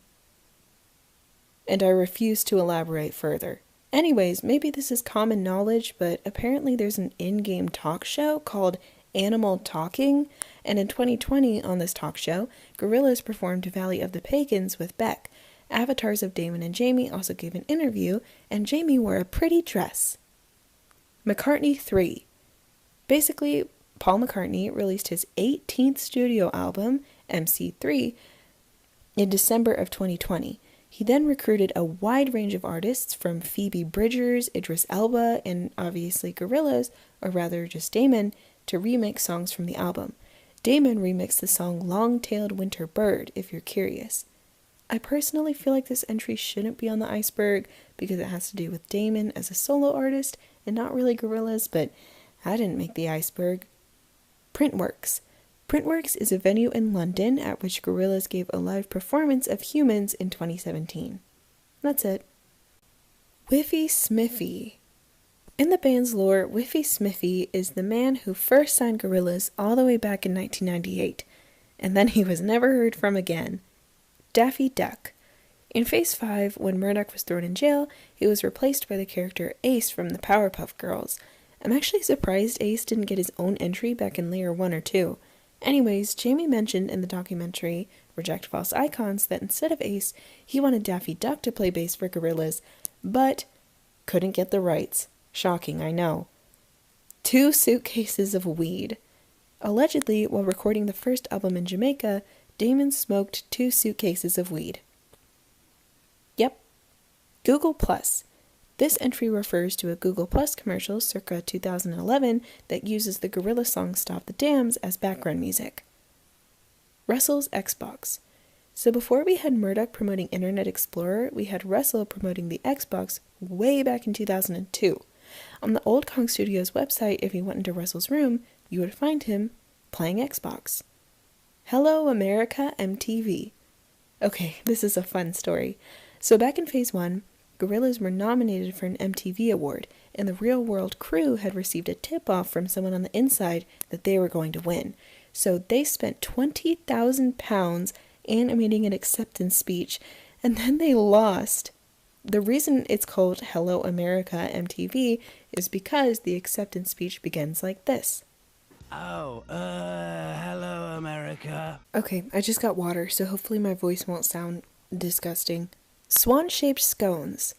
And I refuse to elaborate further. Anyways, maybe this is common knowledge, but apparently there's an in-game talk show called Animal Talking, and in 2020 on this talk show, Gorillaz performed Valley of the Pagans with Beck. Avatars of Damon and Jamie also gave an interview, and Jamie wore a pretty dress. McCartney 3. Basically, Paul McCartney released his 18th studio album, MC3, in December of 2020. He then recruited a wide range of artists from Phoebe Bridgers, Idris Elba, and obviously Gorillaz, or rather just Damon, to remix songs from the album. Damon remixed the song Long-Tailed Winter Bird, if you're curious. I personally feel like this entry shouldn't be on the Iceberg because it has to do with Damon as a solo artist and not really Gorillaz, but I didn't make the Iceberg. Printworks. Printworks is a venue in London at which Gorillaz gave a live performance of Humans in 2017. That's it. Whiffy Smiffy. In the band's lore, Whiffy Smiffy is the man who first signed Gorillaz all the way back in 1998, and then he was never heard from again. Daffy Duck. In Phase 5, when Murdoch was thrown in jail, he was replaced by the character Ace from the Powerpuff Girls. I'm actually surprised Ace didn't get his own entry back in Layer 1 or 2. Anyways, Jamie mentioned in the documentary Reject False Icons that instead of Ace, he wanted Daffy Duck to play bass for Gorillaz, but couldn't get the rights. Shocking, I know. 2 suitcases of weed. Allegedly, while recording the first album in Jamaica, Damon smoked 2 suitcases of weed. Yep. Google Plus. This entry refers to a Google Plus commercial circa 2011 that uses the Gorillaz song Stop the Dams as background music. Russell's Xbox. So before we had Murdoch promoting Internet Explorer, we had Russell promoting the Xbox way back in 2002. On the old Kong Studios website, if you went into Russell's room, you would find him playing Xbox. Hello America MTV. Okay, this is a fun story. So back in Phase 1, Gorillaz were nominated for an MTV award, and the Real World crew had received a tip-off from someone on the inside that they were going to win. So they spent £20,000 animating an acceptance speech, and then they lost. The reason it's called Hello America MTV is because the acceptance speech begins like this. Oh, hello America. Okay, I just got water, so hopefully my voice won't sound disgusting. Swan-shaped scones.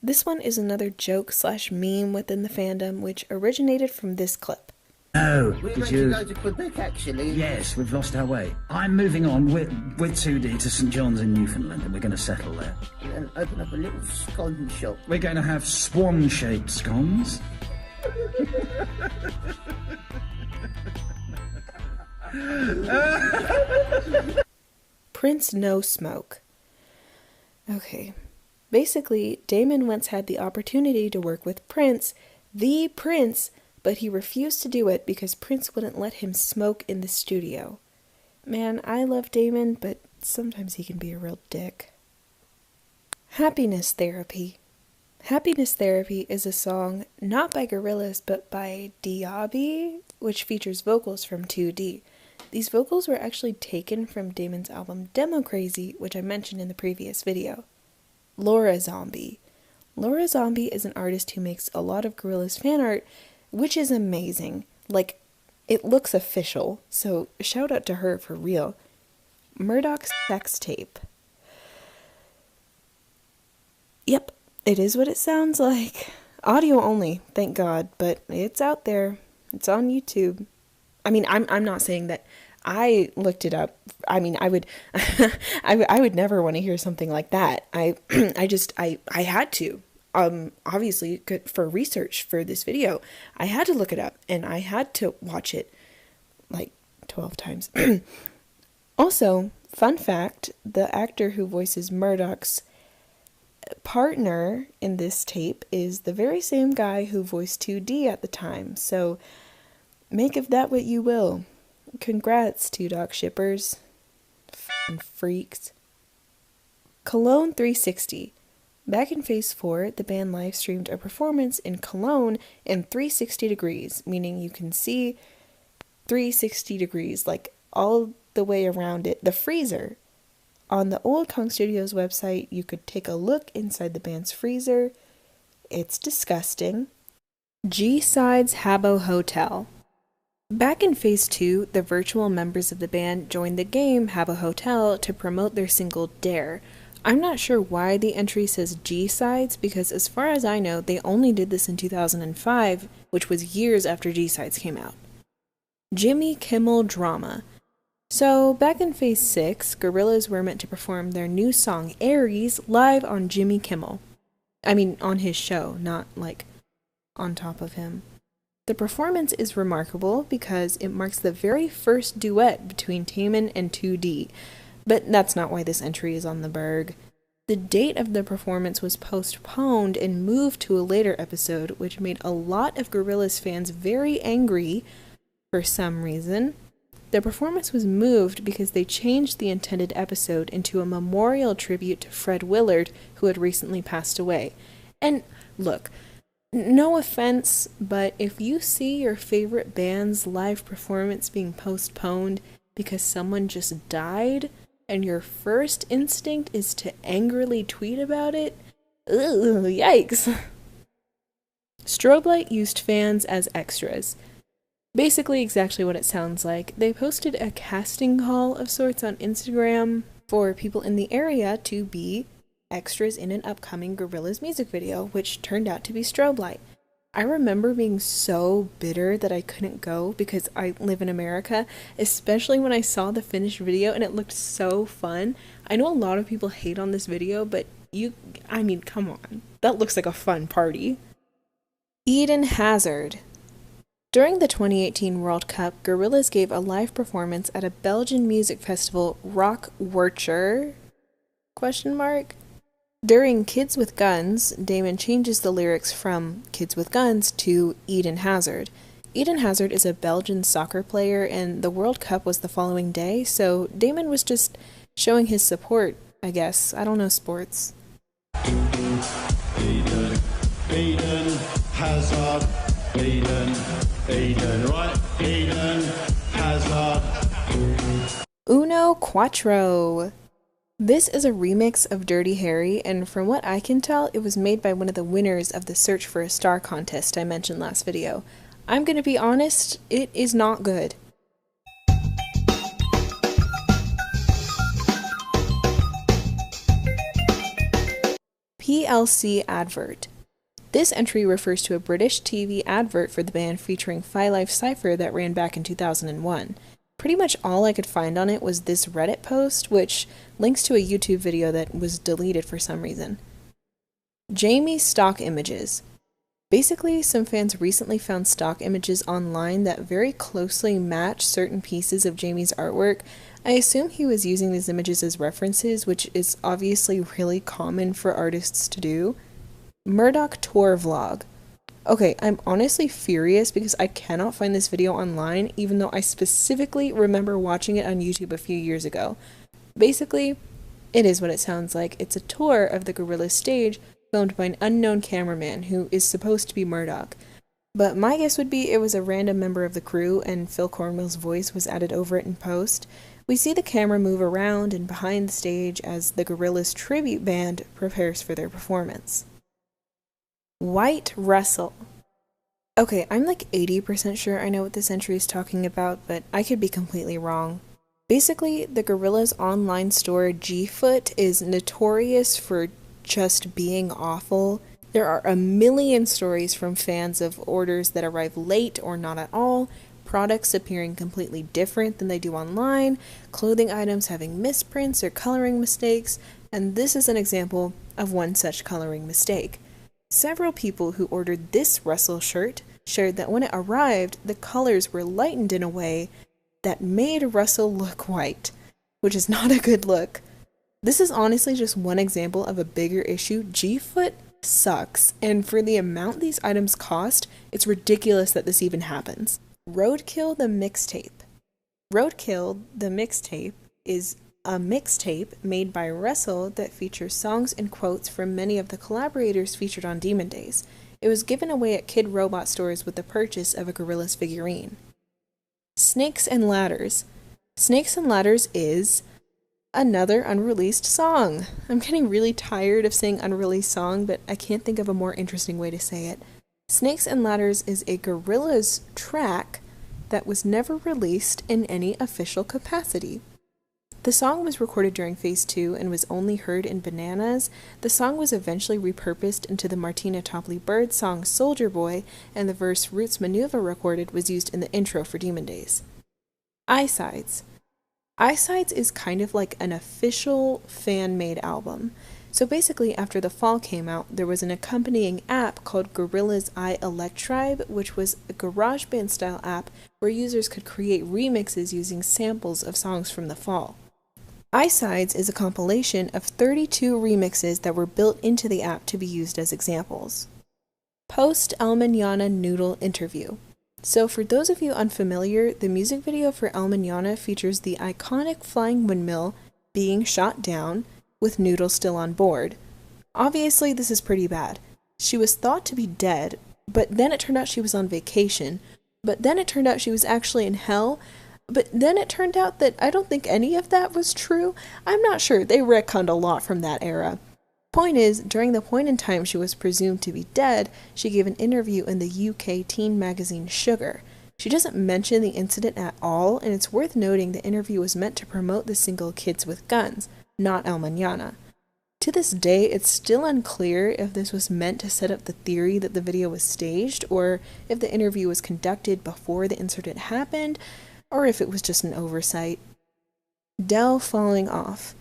This one is another joke/meme within the fandom, which originated from this clip. No, We're did ready you? to go to Quebec, actually. Yes, we've lost our way. I'm moving on with 2D to St John's in Newfoundland, and we're going to settle there. And open up a little scone shop. We're going to have swan-shaped scones. Prince No Smoke. Okay. Basically, Damon once had the opportunity to work with Prince, the Prince, but he refused to do it because Prince wouldn't let him smoke in the studio. Man, I love Damon, but sometimes he can be a real dick. Happiness Therapy. Happiness Therapy is a song not by Gorillaz but by Diaby, which features vocals from 2D. These vocals were actually taken from Damon's album Demo Crazy, which I mentioned in the previous video. Laura Zombie. Laura Zombie is an artist who makes a lot of Gorillaz fan art, which is amazing. Like, it looks official, so shout out to her for real. Murdoch's Sex Tape. Yep, it is what it sounds like. Audio only, thank God, but it's out there. It's on YouTube. I mean, I'm not saying that I looked it up. I mean, I would I would never want to hear something like that. I had to. Obviously for research for this video, I had to look it up and I had to watch it like 12 times. Also, fun fact, the actor who voices Murdoch's partner in this tape is the very same guy who voiced 2D at the time. So make of that what you will. Congrats, 2Doc shippers. F***ing freaks. Cologne 360. Back in Phase 4, the band live streamed a performance in Cologne in 360 degrees, meaning you can see 360 degrees, like all the way around it, the freezer. On the old Kong Studios website, you could take a look inside the band's freezer. It's disgusting. G-Side's Habbo Hotel. Back in Phase 2, the virtual members of the band joined the game Habbo Hotel to promote their single Dare. I'm not sure why the entry says G-Sides, because as far as I know, they only did this in 2005, which was years after G-Sides came out. Jimmy Kimmel Drama. So, back in Phase 6, Gorillaz were meant to perform their new song, Aries, live on Jimmy Kimmel. I mean, on his show, not, like, on top of him. The performance is remarkable because it marks the very first duet between Taemin and 2D, but that's not why this entry is on the Berg. The date of the performance was postponed and moved to a later episode, which made a lot of Gorillaz fans very angry for some reason. The performance was moved because they changed the intended episode into a memorial tribute to Fred Willard, who had recently passed away. And look, no offense, but if you see your favorite band's live performance being postponed because someone just died, and your first instinct is to angrily tweet about it, ugh, yikes. Strobe Light used fans as extras. Basically exactly what it sounds like. They posted a casting call of sorts on Instagram for people in the area to be extras in an upcoming Gorillaz music video, which turned out to be Strobe Light. I remember being so bitter that I couldn't go because I live in America, especially when I saw the finished video and it looked so fun. I know a lot of people hate on this video, but come on. That looks like a fun party. Eden Hazard. During the 2018 World Cup, Gorillaz gave a live performance at a Belgian music festival, Rock Werchter? ? During Kids with Guns, Damon changes the lyrics from Kids with Guns to Eden Hazard. Eden Hazard is a Belgian soccer player, and the World Cup was the following day, so Damon was just showing his support, I guess. I don't know sports. Eden Hazard, Eden, right? Eden Hazard. Uno Quattro. This is a remix of Dirty Harry, and from what I can tell, it was made by one of the winners of the Search for a Star contest I mentioned last video. I'm gonna be honest, it is not good. PLC Advert. This entry refers to a British TV advert for the band featuring Phi Life Cypher that ran back in 2001. Pretty much all I could find on it was this Reddit post, which links to a YouTube video that was deleted for some reason. Jamie stock images. Basically, some fans recently found stock images online that very closely match certain pieces of Jamie's artwork. I assume he was using these images as references, which is obviously really common for artists to do. Murdoch Tour Vlog. Okay, I'm honestly furious because I cannot find this video online, even though I specifically remember watching it on YouTube a few years ago. Basically, it is what it sounds like. It's a tour of the Gorillaz stage filmed by an unknown cameraman who is supposed to be Murdoch. But my guess would be it was a random member of the crew and Phil Cornwell's voice was added over it in post. We see the camera move around and behind the stage as the Gorillaz tribute band prepares for their performance. White Russell. Okay, I'm like 80% sure I know what this entry is talking about, but I could be completely wrong. Basically, the Gorillaz online store G-Foot is notorious for just being awful. There are a million stories from fans of orders that arrive late or not at all, products appearing completely different than they do online, clothing items having misprints or coloring mistakes, and this is an example of one such coloring mistake. Several people who ordered this Russell shirt shared that when it arrived, the colors were lightened in a way that made Russell look white, which is not a good look. This is honestly just one example of a bigger issue. G-Foot sucks, and for the amount these items cost, it's ridiculous that this even happens. Roadkill the Mixtape. Roadkill the Mixtape is a mixtape made by Russell that features songs and quotes from many of the collaborators featured on Demon Days. It was given away at Kid Robot stores with the purchase of a Gorillaz figurine. Snakes and Ladders. Snakes and Ladders is another unreleased song. I'm getting really tired of saying unreleased song, but I can't think of a more interesting way to say it. Snakes and Ladders is a Gorillaz track that was never released in any official capacity. The song was recorded during Phase 2 and was only heard in Bananas. The song was eventually repurposed into the Martina Topley Bird song Soldier Boy, and the verse Roots Manuva recorded was used in the intro for Demon Days. Eyesides. Eyesides is kind of like an official fan-made album. So basically, after The Fall came out, there was an accompanying app called Gorillaz iElectribe, which was a GarageBand style app where users could create remixes using samples of songs from The Fall. Eyesides is a compilation of 32 remixes that were built into the app to be used as examples. Post El Mañana Noodle Interview. So for those of you unfamiliar, the music video for El Mañana features the iconic flying windmill being shot down, with Noodle still on board. Obviously, this is pretty bad. She was thought to be dead, but then it turned out she was on vacation, but then it turned out she was actually in hell, but then it turned out that I don't think any of that was true. I'm not sure. They retconned a lot from that era. Point is, during the point in time she was presumed to be dead, she gave an interview in the UK teen magazine Sugar. She doesn't mention the incident at all, and it's worth noting the interview was meant to promote the single Kids with Guns, not El Mañana. To this day, it's still unclear if this was meant to set up the theory that the video was staged, or if the interview was conducted before the incident happened, or if it was just an oversight. Del falling off.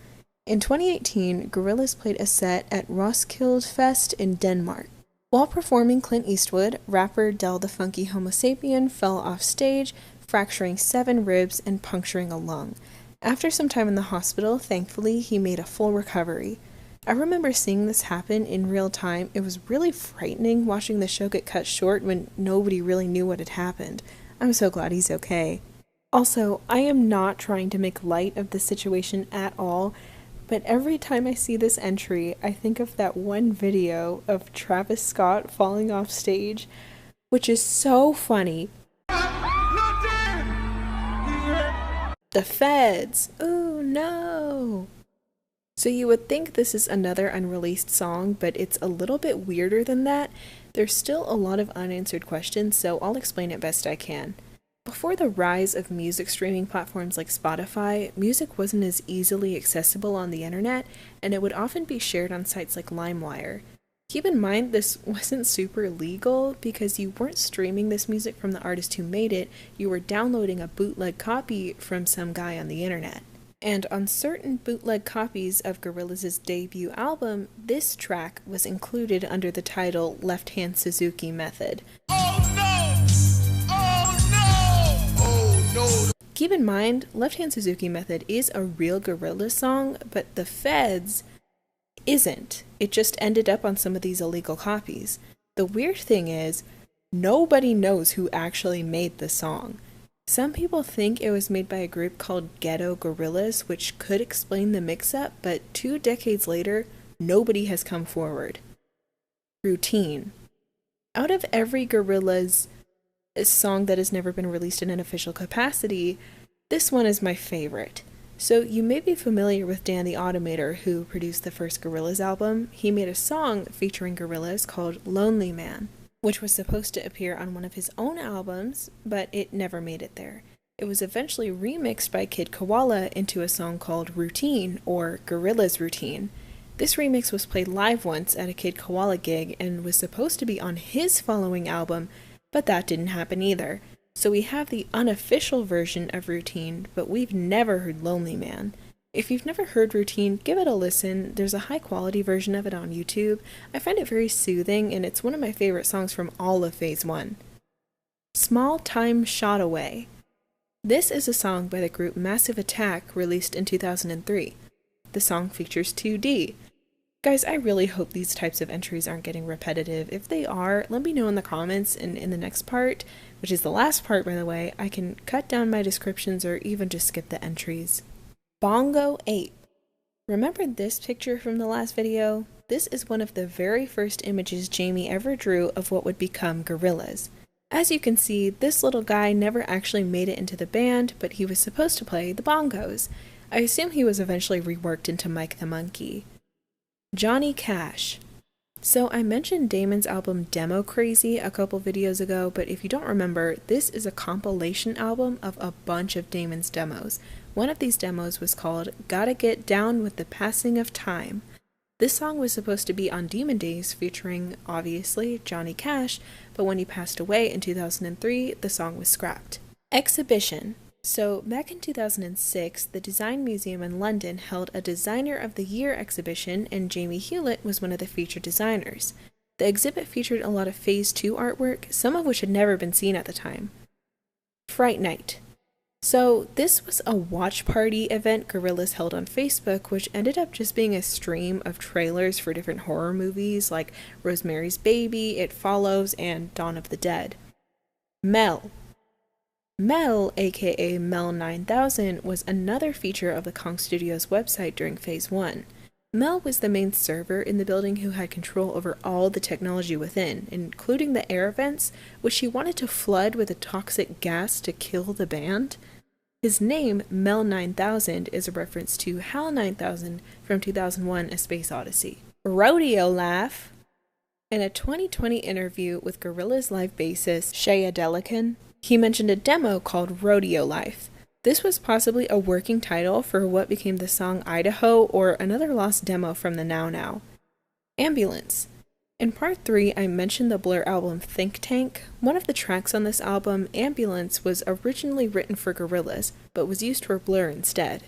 In 2018, Gorillaz played a set at Roskilde Fest in Denmark. While performing Clint Eastwood, rapper Del the Funky Homo Sapien fell off stage, fracturing 7 ribs and puncturing a lung. After some time in the hospital, thankfully, he made a full recovery. I remember seeing this happen in real time. It was really frightening watching the show get cut short when nobody really knew what had happened. I'm so glad he's okay. Also, I am not trying to make light of the situation at all, but every time I see this entry, I think of that one video of Travis Scott falling off stage, which is so funny. The feds! Oh no! So you would think this is another unreleased song, but it's a little bit weirder than that. There's still a lot of unanswered questions, so I'll explain it best I can. Before the rise of music streaming platforms like Spotify, music wasn't as easily accessible on the internet, and it would often be shared on sites like LimeWire. Keep in mind this wasn't super legal because you weren't streaming this music from the artist who made it, you were downloading a bootleg copy from some guy on the internet. And on certain bootleg copies of Gorillaz' debut album, this track was included under the title Left Hand Suzuki Method. Keep in mind, Left Hand Suzuki Method is a real Gorillaz song, but The Feds isn't. It just ended up on some of these illegal copies. The weird thing is, nobody knows who actually made the song. Some people think it was made by a group called Ghetto Gorillaz, which could explain the mix-up, but 2 decades later, nobody has come forward. Routine. Out of every Gorillaz song that has never been released in an official capacity, this one is my favorite. So you may be familiar with Dan the Automator, who produced the first Gorillaz album. He made a song featuring Gorillaz called Lonely Man, which was supposed to appear on one of his own albums, but it never made it there. It was eventually remixed by Kid Koala into a song called Routine, or Gorillaz Routine. This remix was played live once at a Kid Koala gig and was supposed to be on his following album, but that didn't happen either. So we have the unofficial version of Routine, but we've never heard Lonely Man. If you've never heard Routine, give it a listen. There's a high quality version of it on YouTube. I find it very soothing, and it's one of my favorite songs from all of Phase 1. Small Time Shot Away. This is a song by the group Massive Attack released in 2003. The song features 2D. Guys, I really hope these types of entries aren't getting repetitive. If they are, let me know in the comments, and in the next part, which is the last part by the way, I can cut down my descriptions or even just skip the entries. Bongo Ape. Remember this picture from the last video? This is one of the very first images Jamie ever drew of what would become Gorillaz. As you can see, this little guy never actually made it into the band, but he was supposed to play the bongos. I assume he was eventually reworked into Mike the Monkey. Johnny Cash. So I mentioned Damon's album Demo Crazy a couple videos ago, but if you don't remember, this is a compilation album of a bunch of Damon's demos. One of these demos was called Gotta Get Down with the Passing of Time. This song was supposed to be on Demon Days featuring, obviously, Johnny Cash, but when he passed away in 2003, the song was scrapped. Exhibition. So back in 2006, the Design Museum in London held a Designer of the Year exhibition, and Jamie Hewlett was one of the featured designers. The exhibit featured a lot of Phase 2 artwork, some of which had never been seen at the time. Fright Night. So this was a watch party event Gorillaz held on Facebook, which ended up just being a stream of trailers for different horror movies like Rosemary's Baby, It Follows, and Dawn of the Dead. Mel, aka Mel 9000, was another feature of the Kong Studios website during Phase 1. Mel was the main server in the building who had control over all the technology within, including the air vents, which he wanted to flood with a toxic gas to kill the band. His name, Mel 9000, is a reference to HAL 9000 from 2001: A Space Odyssey. Rodeo Laugh. In a 2020 interview with Gorillaz live bassist Shea Delican, he mentioned a demo called Rodeo Life. This was possibly a working title for what became the song Idaho, or another lost demo from the Now Now. Ambulance. In part 3, I mentioned the Blur album Think Tank. One of the tracks on this album, Ambulance, was originally written for Gorillaz, but was used for Blur instead.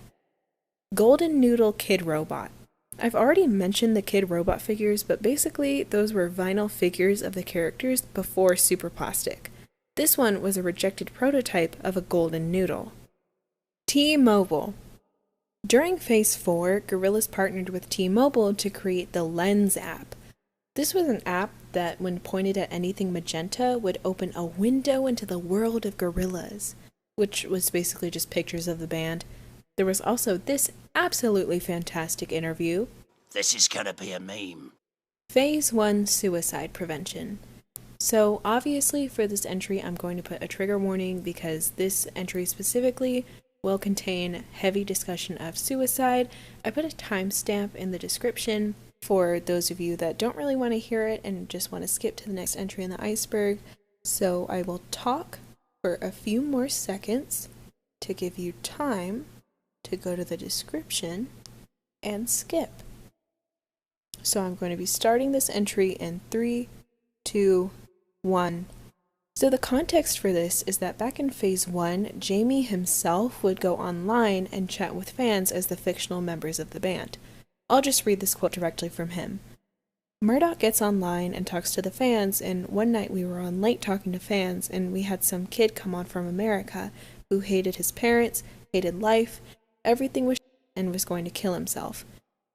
Golden Noodle Kid Robot. I've already mentioned the Kid Robot figures, but basically those were vinyl figures of the characters before Super Plastic. This one was a rejected prototype of a golden noodle. T-Mobile. During Phase 4, Gorillaz partnered with T-Mobile to create the Lens app. This was an app that, when pointed at anything magenta, would open a window into the world of Gorillaz, which was basically just pictures of the band. There was also this absolutely fantastic interview. This is gonna be a meme. Phase 1 Suicide Prevention. So obviously for this entry I'm going to put a trigger warning because this entry specifically will contain heavy discussion of suicide. I put a timestamp in the description for those of you that don't really want to hear it and just want to skip to the next entry in the Iceberg. So I will talk for a few more seconds to give you time to go to the description and skip. So I'm going to be starting this entry in 3, 2, 1. So the context for this is that back in Phase 1, Jamie himself would go online and chat with fans as the fictional members of the band. I'll just read this quote directly from him. Murdoch gets online and talks to the fans, and one night we were on late talking to fans, and we had some kid come on from America who hated his parents, hated life, everything was and was going to kill himself.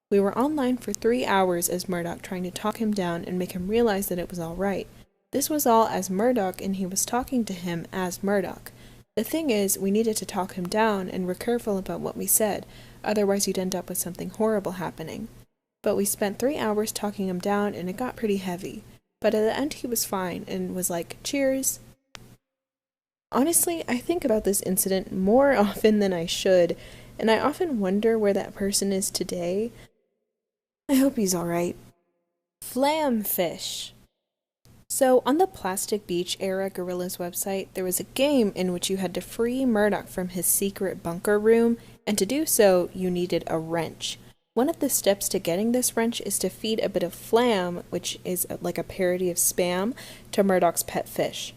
We were online for 3 hours as Murdoch trying to talk him down and make him realize that it was all right. This was all as Murdoch, and he was talking to him as Murdoch. The thing is, we needed to talk him down and were careful about what we said, otherwise you'd end up with something horrible happening. But we spent 3 hours talking him down and it got pretty heavy. But at the end he was fine and was like, cheers. Honestly, I think about this incident more often than I should, and I often wonder where that person is today. I hope he's alright. Flamfish. So, on the Plastic Beach era Gorillaz website, there was a game in which you had to free Murdoch from his secret bunker room, and to do so, you needed a wrench. One of the steps to getting this wrench is to feed a bit of flam, which is like a parody of Spam, to Murdoch's pet fish.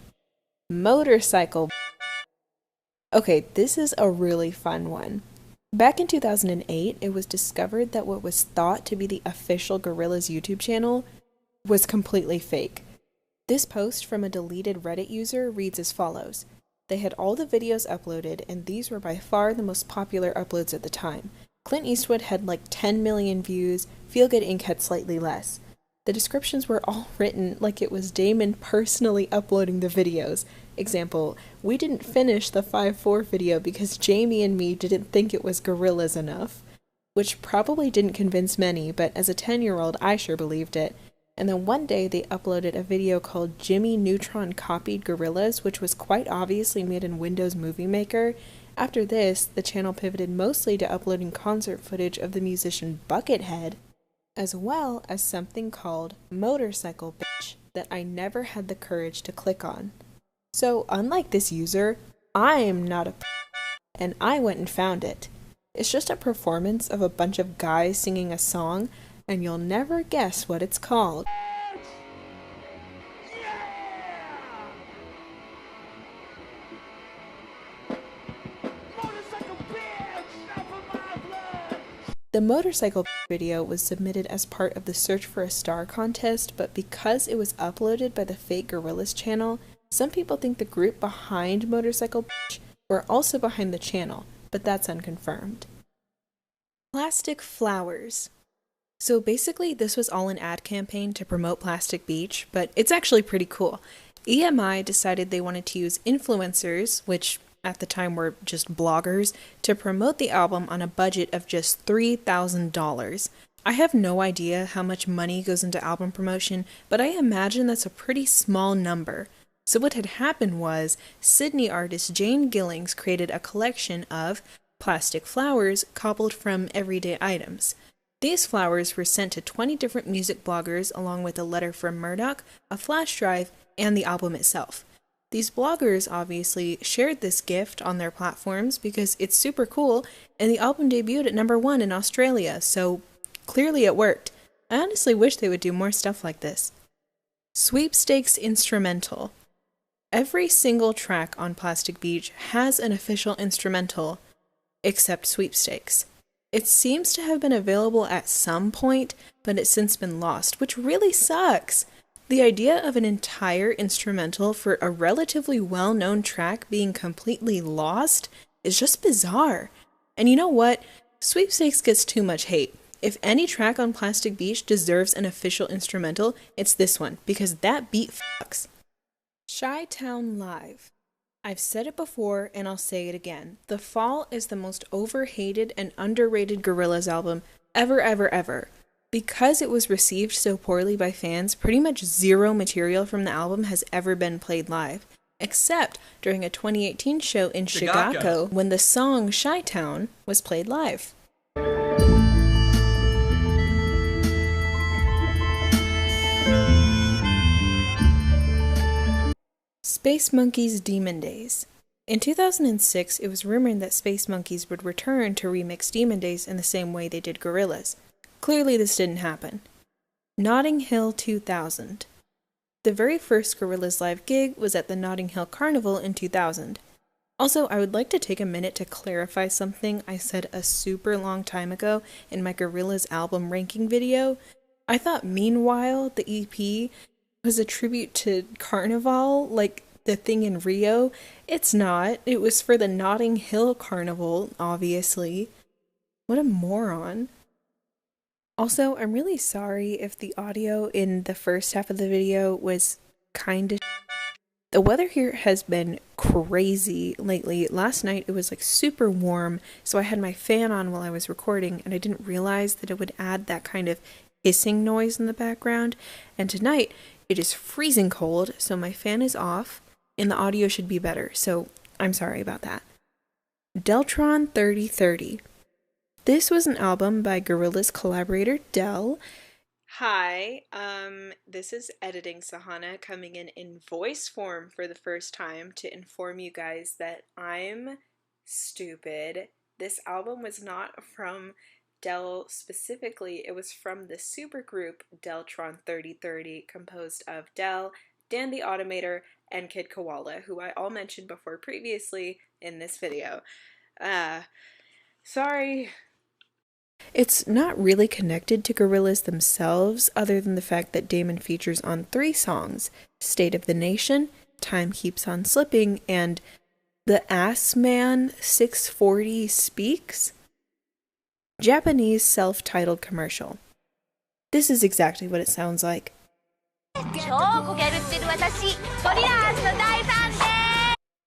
Motorcycle. Okay, this is a really fun one. Back in 2008, it was discovered that what was thought to be the official Gorillaz YouTube channel was completely fake. This post from a deleted Reddit user reads as follows. They had all the videos uploaded, and these were by far the most popular uploads at the time. Clint Eastwood had like 10 million views, Feel Good Inc. had slightly less. The descriptions were all written like it was Damon personally uploading the videos. Example, we didn't finish the 5-4 video because Jamie and me didn't think it was Gorillaz enough. Which probably didn't convince many, but as a 10-year-old I sure believed it. And then one day they uploaded a video called Jimmy Neutron Copied Gorillaz, which was quite obviously made in Windows Movie Maker. After this, the channel pivoted mostly to uploading concert footage of the musician Buckethead. as well as something called Motorcycle Bitch that I never had the courage to click on. So unlike this user, I'm not a and I went and found it. It's just a performance of a bunch of guys singing a song, and you'll never guess what it's called. The motorcycle video was submitted as part of the Search for a Star contest, but because it was uploaded by the fake Gorillaz channel, some people think the group behind Motorcycle were also behind the channel, but that's unconfirmed. Plastic flowers. So basically this was all an ad campaign to promote Plastic Beach, but it's actually pretty cool. EMI decided they wanted to use influencers, which at the time were just bloggers, to promote the album on a budget of just $3,000. I have no idea how much money goes into album promotion, but I imagine that's a pretty small number. So what had happened was, Sydney artist Jane Gillings created a collection of plastic flowers cobbled from everyday items. These flowers were sent to 20 different music bloggers along with a letter from Murdoch, a flash drive, and the album itself. These bloggers obviously shared this gift on their platforms because it's super cool, and the album debuted at #1 in Australia, so clearly it worked. I honestly wish they would do more stuff like this. Sweepstakes instrumental. Every single track on Plastic Beach has an official instrumental, except Sweepstakes. It seems to have been available at some point, but it's since been lost, which really sucks. The idea of an entire instrumental for a relatively well-known track being completely lost is just bizarre. And you know what? Sweepstakes gets too much hate. If any track on Plastic Beach deserves an official instrumental, it's this one, because that beat fucks. Chi-Town Live. I've said it before and I'll say it again. The Fall is the most overhated and underrated Gorillaz album ever. Because it was received so poorly by fans, pretty much zero material from the album has ever been played live, except during a 2018 show in Chicago when the song Chi-Town was played live. Space Monkeys Demon Days. In 2006, it was rumored that Space Monkeys would return to remix Demon Days in the same way they did Gorillaz. Clearly this didn't happen. Notting Hill 2000. The very first Gorillaz live gig was at the Notting Hill Carnival in 2000. Also, I would like to take a minute to clarify something I said a super long time ago in my Gorillaz album ranking video. I thought Meanwhile, the EP, was a tribute to Carnival, like the thing in Rio. It's not. It was for the Notting Hill Carnival, obviously. What a moron. Also, I'm really sorry if the audio in the first half of the video was kinda. The weather here has been crazy lately. Last night it was like super warm, so I had my fan on while I was recording, and I didn't realize that it would add that kind of hissing noise in the background. And tonight it is freezing cold, so my fan is off, and the audio should be better, so I'm sorry about that. Deltron 3030. This was an album by Gorillaz collaborator Del. Hi, this is Editing Sahana coming in voice form for the first time to inform you guys that I'm stupid. This album was not from Del specifically, it was from the supergroup Deltron 3030, composed of Del, Dan the Automator, and Kid Koala, who I all mentioned before previously in this video. Sorry. It's not really connected to Gorillaz themselves, other than the fact that Damon features on 3 songs: State of the Nation, Time Keeps on Slipping, and The Ass Man 640 Speaks. Japanese self-titled commercial. This is exactly what it sounds like.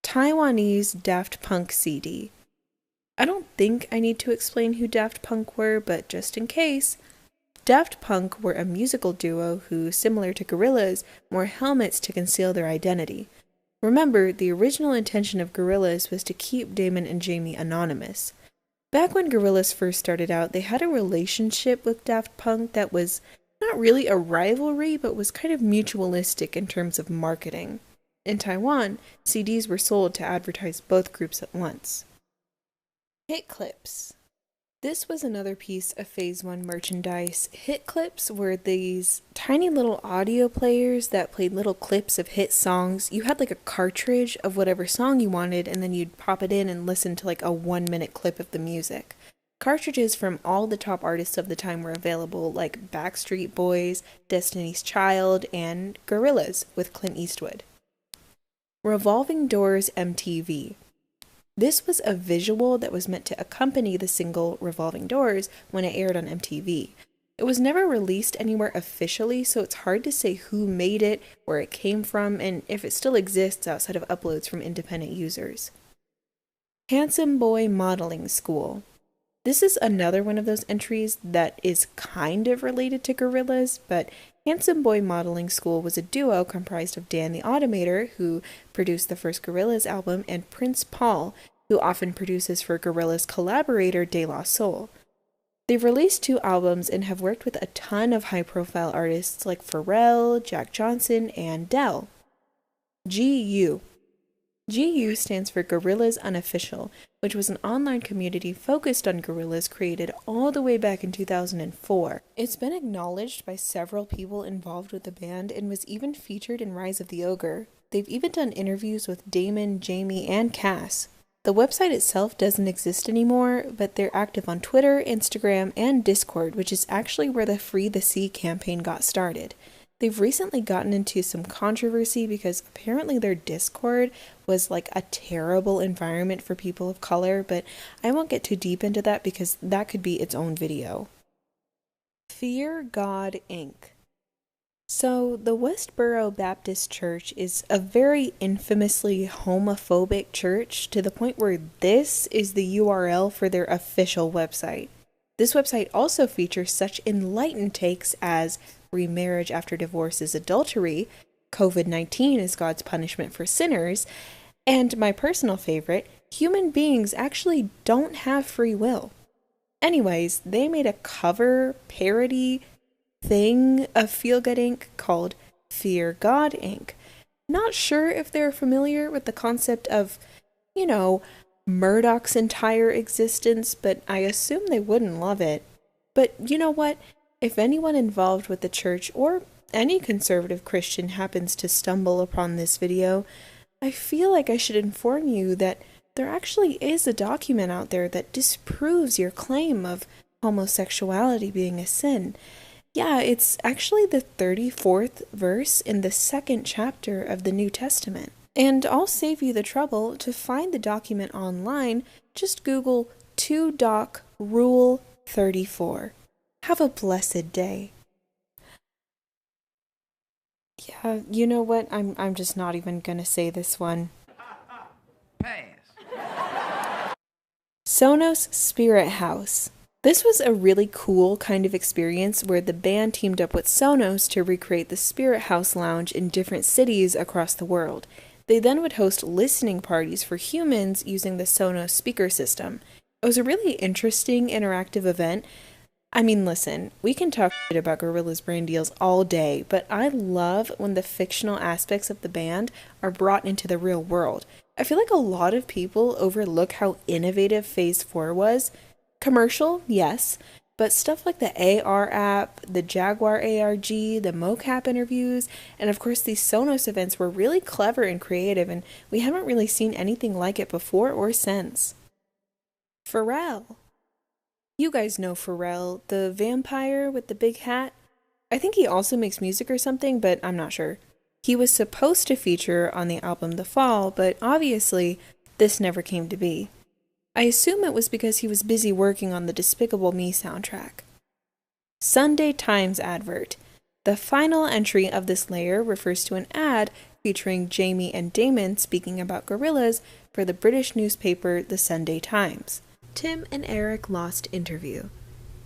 Taiwanese Daft Punk CD. I don't think I need to explain who Daft Punk were, but just in case, Daft Punk were a musical duo who, similar to Gorillaz, wore helmets to conceal their identity. Remember, the original intention of Gorillaz was to keep Damon and Jamie anonymous. Back when Gorillaz first started out, they had a relationship with Daft Punk that was not really a rivalry, but was kind of mutualistic in terms of marketing. In Taiwan, CDs were sold to advertise both groups at once. Hit clips. This was another piece of Phase 1 merchandise. Hit clips were these tiny little audio players that played little clips of hit songs. You had like a cartridge of whatever song you wanted, and then you'd pop it in and listen to like a 1-minute clip of the music. Cartridges from all the top artists of the time were available, like Backstreet Boys, Destiny's Child, and Gorillaz with Clint Eastwood. Revolving Doors MTV. This was a visual that was meant to accompany the single Revolving Doors when it aired on MTV. It was never released anywhere officially, so it's hard to say who made it, where it came from, and if it still exists outside of uploads from independent users. Handsome Boy Modeling School. This is another one of those entries that is kind of related to Gorillaz, but Handsome Boy Modeling School was a duo comprised of Dan the Automator, who produced the first Gorillaz album, and Prince Paul, who often produces for Gorillaz collaborator De La Soul. They've released 2 albums and have worked with a ton of high-profile artists like Pharrell, Jack Johnson, and Dell. GU. GU stands for Gorillaz Unofficial, which was an online community focused on Gorillaz created all the way back in 2004. It's been acknowledged by several people involved with the band and was even featured in Rise of the Ogre. They've even done interviews with Damon, Jamie, and Cass. The website itself doesn't exist anymore, but they're active on Twitter, Instagram, and Discord, which is actually where the Free the Sea campaign got started. They've recently gotten into some controversy because apparently their Discord was like a terrible environment for people of color, but I won't get too deep into that because that could be its own video. Fear God Inc. So, the Westboro Baptist Church is a very infamously homophobic church to the point where this is the URL for their official website. This website also features such enlightened takes as remarriage after divorce is adultery, COVID-19 is God's punishment for sinners, and my personal favorite, human beings actually don't have free will. Anyways, they made a cover parody thing of Feel Good Inc. called Fear God Inc. Not sure if they're familiar with the concept of, Murdoch's entire existence, but I assume they wouldn't love it. But you know what? If anyone involved with the church or any conservative Christian happens to stumble upon this video, I feel like I should inform you that there actually is a document out there that disproves your claim of homosexuality being a sin. Yeah, it's actually the 34th verse in the 2nd chapter of the New Testament. And I'll save you the trouble to find the document online. Just Google 2doc Rule 34. Have a blessed day. Yeah, you know what? I'm just not even gonna say this one. Pass. Sonos Spirit House. This was a really cool kind of experience where the band teamed up with Sonos to recreate the Spirit House Lounge in different cities across the world. They then would host listening parties for humans using the Sonos speaker system. It was a really interesting interactive event. I mean, listen, we can talk shit about Gorillaz brand deals all day, but I love when the fictional aspects of the band are brought into the real world. I feel like a lot of people overlook how innovative Phase 4 was. Commercial, yes, but stuff like the AR app, the Jaguar ARG, the mocap interviews, and of course these Sonos events were really clever and creative, and we haven't really seen anything like it before or since. Pharrell. You guys know Pharrell, the vampire with the big hat. I think he also makes music or something, but I'm not sure. He was supposed to feature on the album The Fall, but obviously this never came to be. I assume it was because he was busy working on the Despicable Me soundtrack. Sunday Times advert. The final entry of this layer refers to an ad featuring Jamie and Damon speaking about Gorillaz for the British newspaper The Sunday Times. Tim and Eric Lost interview.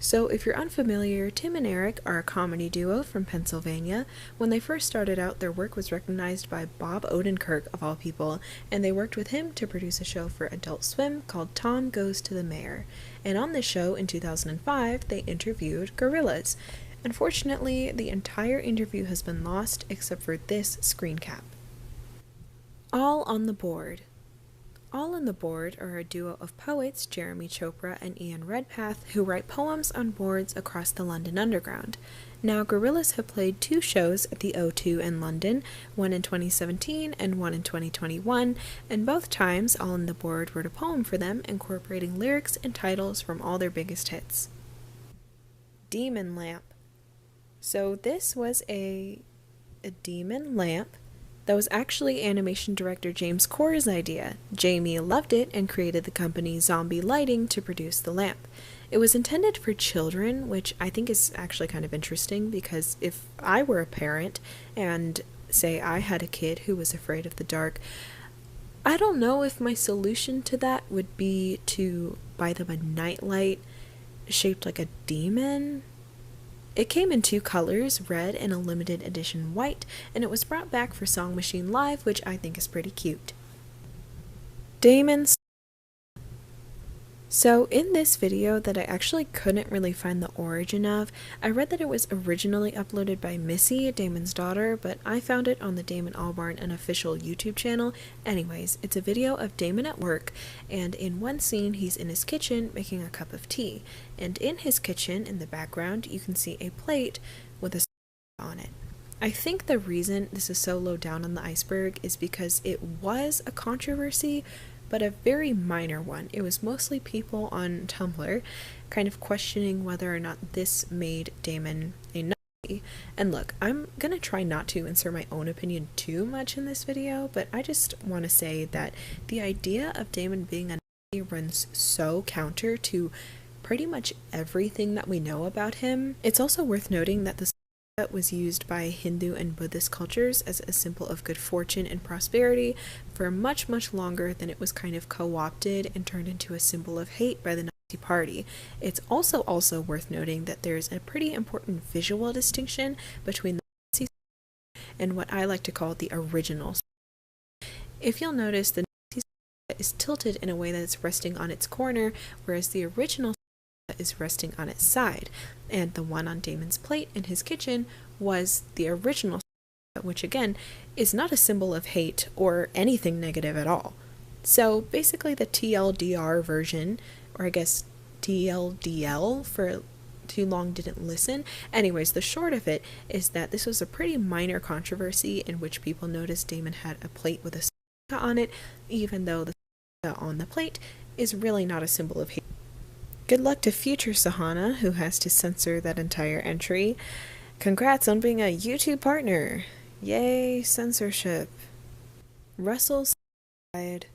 So if you're unfamiliar, Tim and Eric are a comedy duo from Pennsylvania. When they first started out, their work was recognized by Bob Odenkirk, of all people, and they worked with him to produce a show for Adult Swim called Tom Goes to the Mayor. And on this show, in 2005, they interviewed Gorillaz. Unfortunately, the entire interview has been lost except for this screen cap. All on the Board. All on the Board are a duo of poets, Jeremy Chopra and Ian Redpath, who write poems on boards across the London Underground. Now, Gorillaz have played 2 shows at the O2 in London, one in 2017 and one in 2021, and both times All on the Board wrote a poem for them, incorporating lyrics and titles from all their biggest hits. Demon Lamp. So this was a demon lamp that was actually animation director James Corr's idea. Jamie loved it and created the company Zombie Lighting to produce the lamp. It was intended for children, which I think is actually kind of interesting because if I were a parent and say I had a kid who was afraid of the dark, I don't know if my solution to that would be to buy them a nightlight shaped like a demon. It came in 2 colors, red and a limited edition white, and it was brought back for Song Machine Live, which I think is pretty cute. Damon's. So in this video that I actually couldn't really find the origin of, I read that it was originally uploaded by Missy, Damon's daughter, but I found it on the Damon Albarn unofficial YouTube channel. Anyways, it's a video of Damon at work, and in one scene he's in his kitchen making a cup of tea, and in his kitchen, in the background, you can see a plate with a on it. I think the reason this is so low down on the iceberg is because it was a controversy, but a very minor one. It was mostly people on Tumblr kind of questioning whether or not this made Damon a Nazi. And look, I'm gonna try not to insert my own opinion too much in this video, but I just want to say that the idea of Damon being a Nazi runs so counter to pretty much everything that we know about him. It's also worth noting that this was used by Hindu and Buddhist cultures as a symbol of good fortune and prosperity for much longer than it was kind of co-opted and turned into a symbol of hate by the Nazi Party. It's also worth noting that there's a pretty important visual distinction between the Nazi and what I like to call the original. If you'll notice, the Nazi is tilted in a way that it's resting on its corner, whereas the original is resting on its side, and the one on Damon's plate in his kitchen was the original, which again is not a symbol of hate or anything negative at all. So basically the TLDR version, or I guess TLDL for too long didn't listen. Anyways, the short of it is that this was a pretty minor controversy in which people noticed Damon had a plate with a on it, even though the on the plate is really not a symbol of hate. Good luck to future Sahana, who has to censor that entire entry. Congrats on being a YouTube partner. Yay, censorship. Russell's side.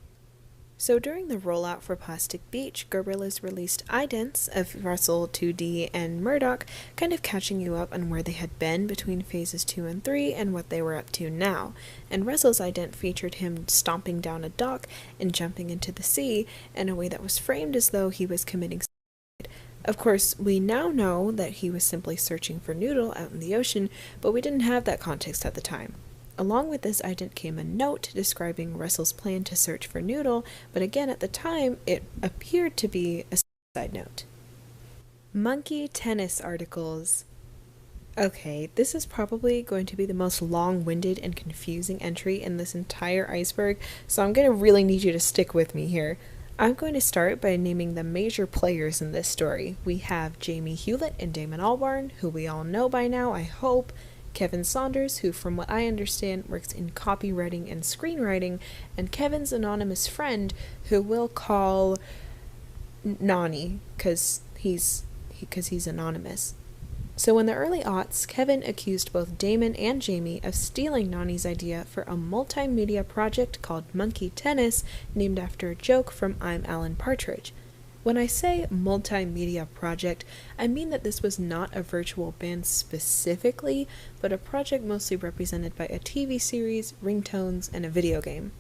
So during the rollout for Plastic Beach, Gorillaz released idents of Russell, 2D, and Murdoch, kind of catching you up on where they had been between phases 2 and 3 and what they were up to now. And Russell's ident featured him stomping down a dock and jumping into the sea in a way that was framed as though he was committing suicide. Of course, we now know that he was simply searching for Noodle out in the ocean, but we didn't have that context at the time. Along with this ident came a note describing Russell's plan to search for Noodle, but again at the time it appeared to be a suicide note. Monkey tennis articles. Okay, this is probably going to be the most long-winded and confusing entry in this entire iceberg, so I'm going to really need you to stick with me here. I'm going to start by naming the major players in this story. We have Jamie Hewlett and Damon Albarn, who we all know by now, I hope. Kevin Saunders, who from what I understand works in copywriting and screenwriting, and Kevin's anonymous friend, who we'll call Nani, because he's anonymous. So in the early aughts, Kevin accused both Damon and Jamie of stealing Nani's idea for a multimedia project called Monkey Tennis, named after a joke from I'm Alan Partridge. When I say multimedia project, I mean that this was not a virtual band specifically, but a project mostly represented by a TV series, ringtones, and a video game.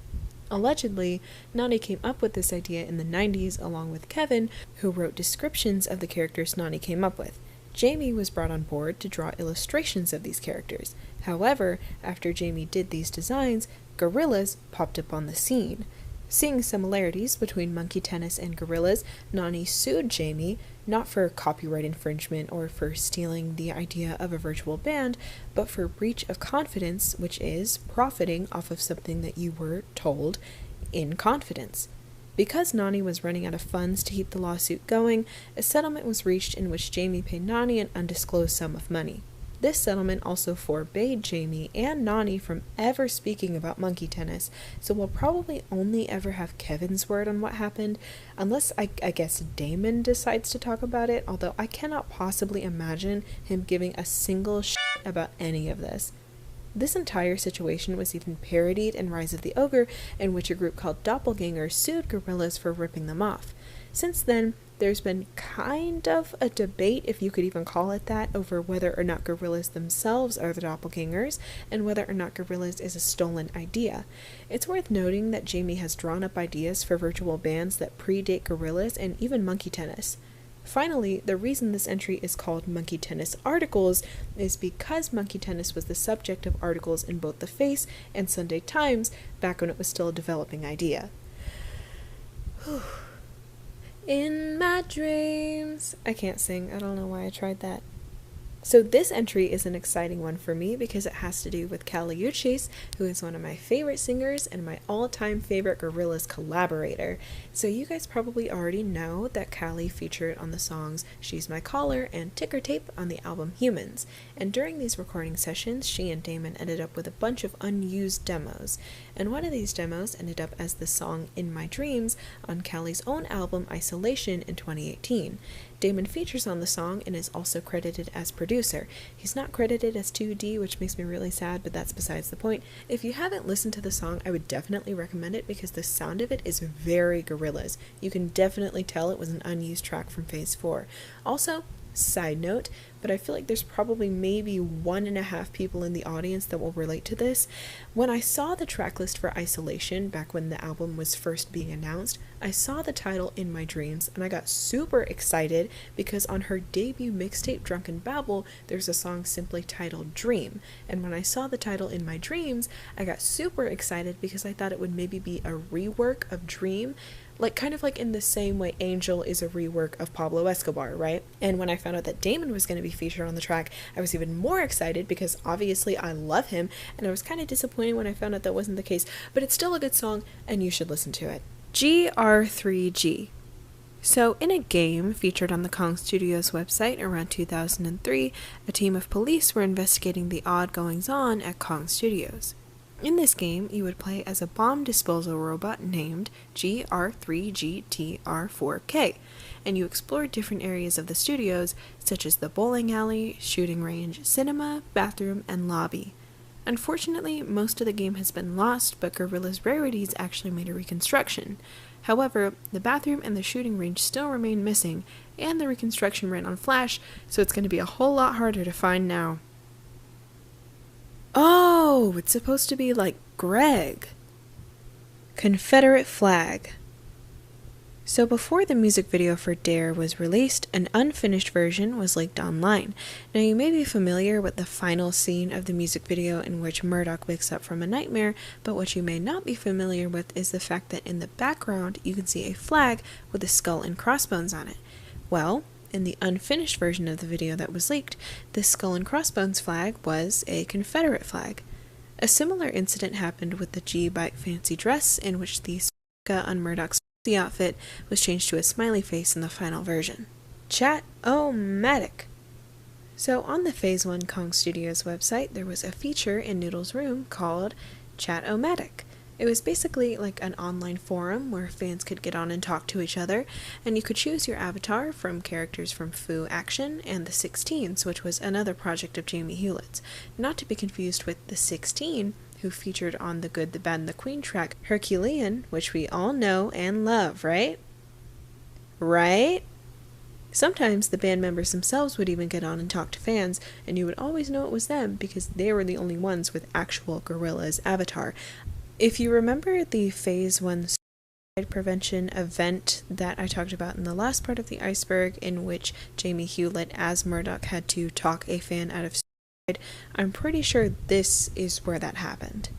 Allegedly, Nani came up with this idea in the 90s along with Kevin, who wrote descriptions of the characters Nani came up with. Jamie was brought on board to draw illustrations of these characters. However, after Jamie did these designs, Gorillaz popped up on the scene. Seeing similarities between Monkey Tennis and Gorillaz, Nani sued Jamie, not for copyright infringement or for stealing the idea of a virtual band, but for breach of confidence, which is profiting off of something that you were told in confidence. Because Nani was running out of funds to keep the lawsuit going, a settlement was reached in which Jamie paid Nani an undisclosed sum of money. This settlement also forbade Jamie and Nani from ever speaking about Monkey Tennis, so we'll probably only ever have Kevin's word on what happened, unless I guess Damon decides to talk about it, although I cannot possibly imagine him giving a single shit about any of this. This entire situation was even parodied in Rise of the Ogre, in which a group called Doppelganger sued Gorillaz for ripping them off. Since then, there's been kind of a debate, if you could even call it that, over whether or not Gorillaz themselves are the doppelgangers, and whether or not Gorillaz is a stolen idea. It's worth noting that Jamie has drawn up ideas for virtual bands that predate Gorillaz and even Monkey Tennis. Finally, the reason this entry is called Monkey Tennis Articles is because Monkey Tennis was the subject of articles in both The Face and Sunday Times back when it was still a developing idea. In my dreams. I can't sing. I don't know why I tried that. So this entry is an exciting one for me because it has to do with Kali Uchis, who is one of my favorite singers and my all-time favorite Gorillaz collaborator. So you guys probably already know that Kali featured on the songs She's My Caller and Ticker Tape on the album Humans. And during these recording sessions, she and Damon ended up with a bunch of unused demos. And one of these demos ended up as the song In My Dreams on Kali's own album Isolation in 2018. Damon features on the song and is also credited as producer. He's not credited as 2D, which makes me really sad, but that's besides the point. If you haven't listened to the song, I would definitely recommend it because the sound of it is very Gorillaz. You can definitely tell it was an unused track from Phase 4. Also, side note, but I feel like there's probably maybe 1.5 people in the audience that will relate to this. When I saw the track list for Isolation back when the album was first being announced, I saw the title In My Dreams and I got super excited because on her debut mixtape Drunken Babble, there's a song simply titled Dream. And when I saw the title In My Dreams, I got super excited because I thought it would maybe be a rework of Dream, kind of like in the same way Angel is a rework of Pablo Escobar, right? And when I found out that Damon was going to be featured on the track, I was even more excited because obviously I love him, and I was kind of disappointed when I found out that wasn't the case, but it's still a good song and you should listen to it. GR3G. So, in a game featured on the Kong Studios website around 2003, a team of police were investigating the odd goings-on at Kong Studios. In this game, you would play as a bomb disposal robot named GR3GTR4K, and you explore different areas of the studios, such as the bowling alley, shooting range, cinema, bathroom, and lobby. Unfortunately, most of the game has been lost, but Gorillaz Rarities actually made a reconstruction. However, the bathroom and the shooting range still remain missing, and the reconstruction ran on Flash, so it's going to be a whole lot harder to find now. Oh, it's supposed to be like Greg. Confederate flag. So before the music video for Dare was released, an unfinished version was leaked online. Now you may be familiar with the final scene of the music video in which Murdoch wakes up from a nightmare, but what you may not be familiar with is the fact that in the background you can see a flag with a skull and crossbones on it. Well, in the unfinished version of the video that was leaked, this skull and crossbones flag was a Confederate flag. A similar incident happened with the G-Bike fancy dress, in which the swastika on Murdoch's fancy outfit was changed to a smiley face in the final version. Chat-O-Matic. So on the Phase 1 Kong Studios website, there was a feature in Noodle's room called Chat-O-Matic. It was basically like an online forum where fans could get on and talk to each other, and you could choose your avatar from characters from Foo Action and the 16s, which was another project of Jamie Hewlett's. Not to be confused with the 16, who featured on the Good, the Bad, and the Queen track Herculean, which we all know and love, right? Right? Sometimes the band members themselves would even get on and talk to fans, and you would always know it was them because they were the only ones with actual Gorillaz avatar. If you remember the Phase 1 suicide prevention event that I talked about in the last part of the Iceberg, in which Jamie Hewlett as Murdoch had to talk a fan out of suicide, I'm pretty sure this is where that happened.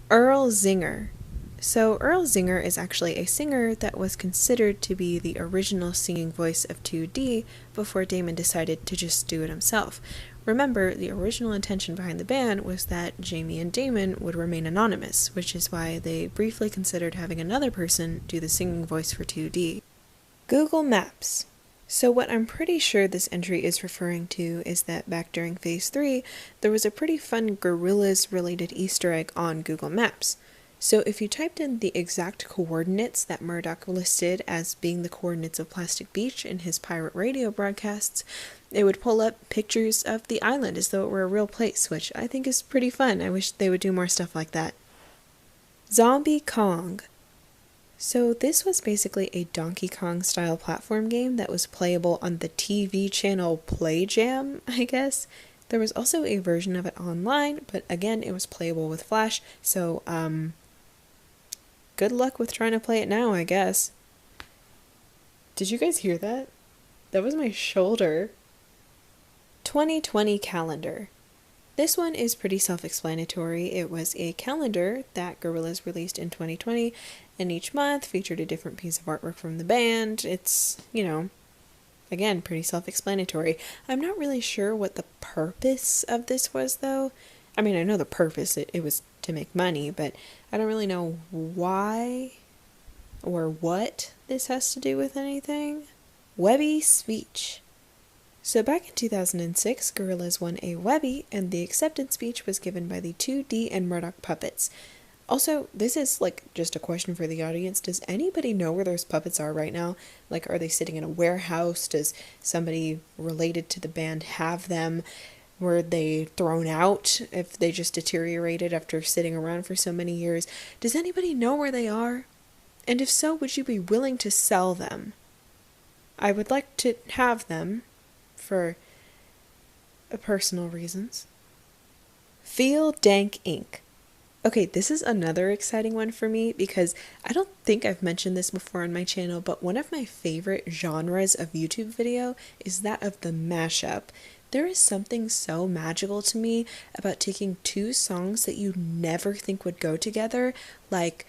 Earl Zinger. So Earl Zinger is actually a singer that was considered to be the original singing voice of 2D before Damon decided to just do it himself. Remember, the original intention behind the band was that Jamie and Damon would remain anonymous, which is why they briefly considered having another person do the singing voice for 2D. Google Maps. So what I'm pretty sure this entry is referring to is that back during Phase 3, there was a pretty fun Gorillaz related Easter egg on Google Maps. So if you typed in the exact coordinates that Murdoch listed as being the coordinates of Plastic Beach in his pirate radio broadcasts, it would pull up pictures of the island as though it were a real place, which I think is pretty fun. I wish they would do more stuff like that. Zombie Kong. So this was basically a Donkey Kong style platform game that was playable on the TV channel Play Jam, I guess. There was also a version of it online, but again, it was playable with Flash, so good luck with trying to play it now, I guess. Did you guys hear that? That was my shoulder. 2020 calendar. This one is pretty self-explanatory. It was a calendar that Gorillaz released in 2020, and each month featured a different piece of artwork from the band. It's, again, pretty self-explanatory. I'm not really sure what the purpose of this was, though. I mean, I know the purpose, it was to make money, but I don't really know why or what this has to do with anything. Webby speech. So back in 2006, Gorillaz won a Webby, and the acceptance speech was given by the 2D and Murdoch puppets. Also, this is just a question for the audience. Does anybody know where those puppets are right now? Are they sitting in a warehouse? Does somebody related to the band have them? Were they thrown out if they just deteriorated after sitting around for so many years? Does anybody know where they are? And if so, would you be willing to sell them? I would like to have them for personal reasons. Feel Dank Ink. Okay, this is another exciting one for me because I don't think I've mentioned this before on my channel, but one of my favorite genres of YouTube video is that of the mashup. There is something so magical to me about taking two songs that you never think would go together, like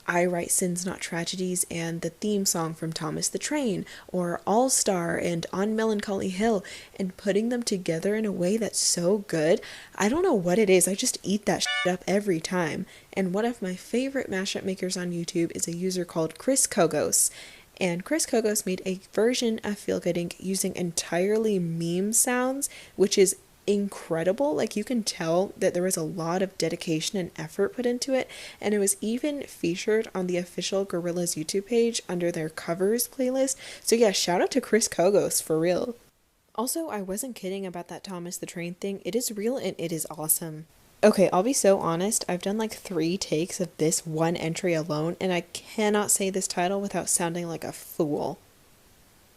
I Write Sins Not Tragedies and the theme song from Thomas the Train, or All Star and On Melancholy Hill, and putting them together in a way that's so good. I don't know what it is, I just eat that shit up every time. And one of my favorite mashup makers on YouTube is a user called Chris Kogos. And Chris Kogos made a version of Feel Good Inc. using entirely meme sounds, which is incredible. You can tell that there was a lot of dedication and effort put into it, and it was even featured on the official Gorillaz YouTube page under their covers playlist. So yeah, shout out to Chris Kogos, for real. Also, I wasn't kidding about that Thomas the Train thing. It is real and it is awesome. Okay, I'll be so honest, I've done 3 takes of this one entry alone, and I cannot say this title without sounding like a fool.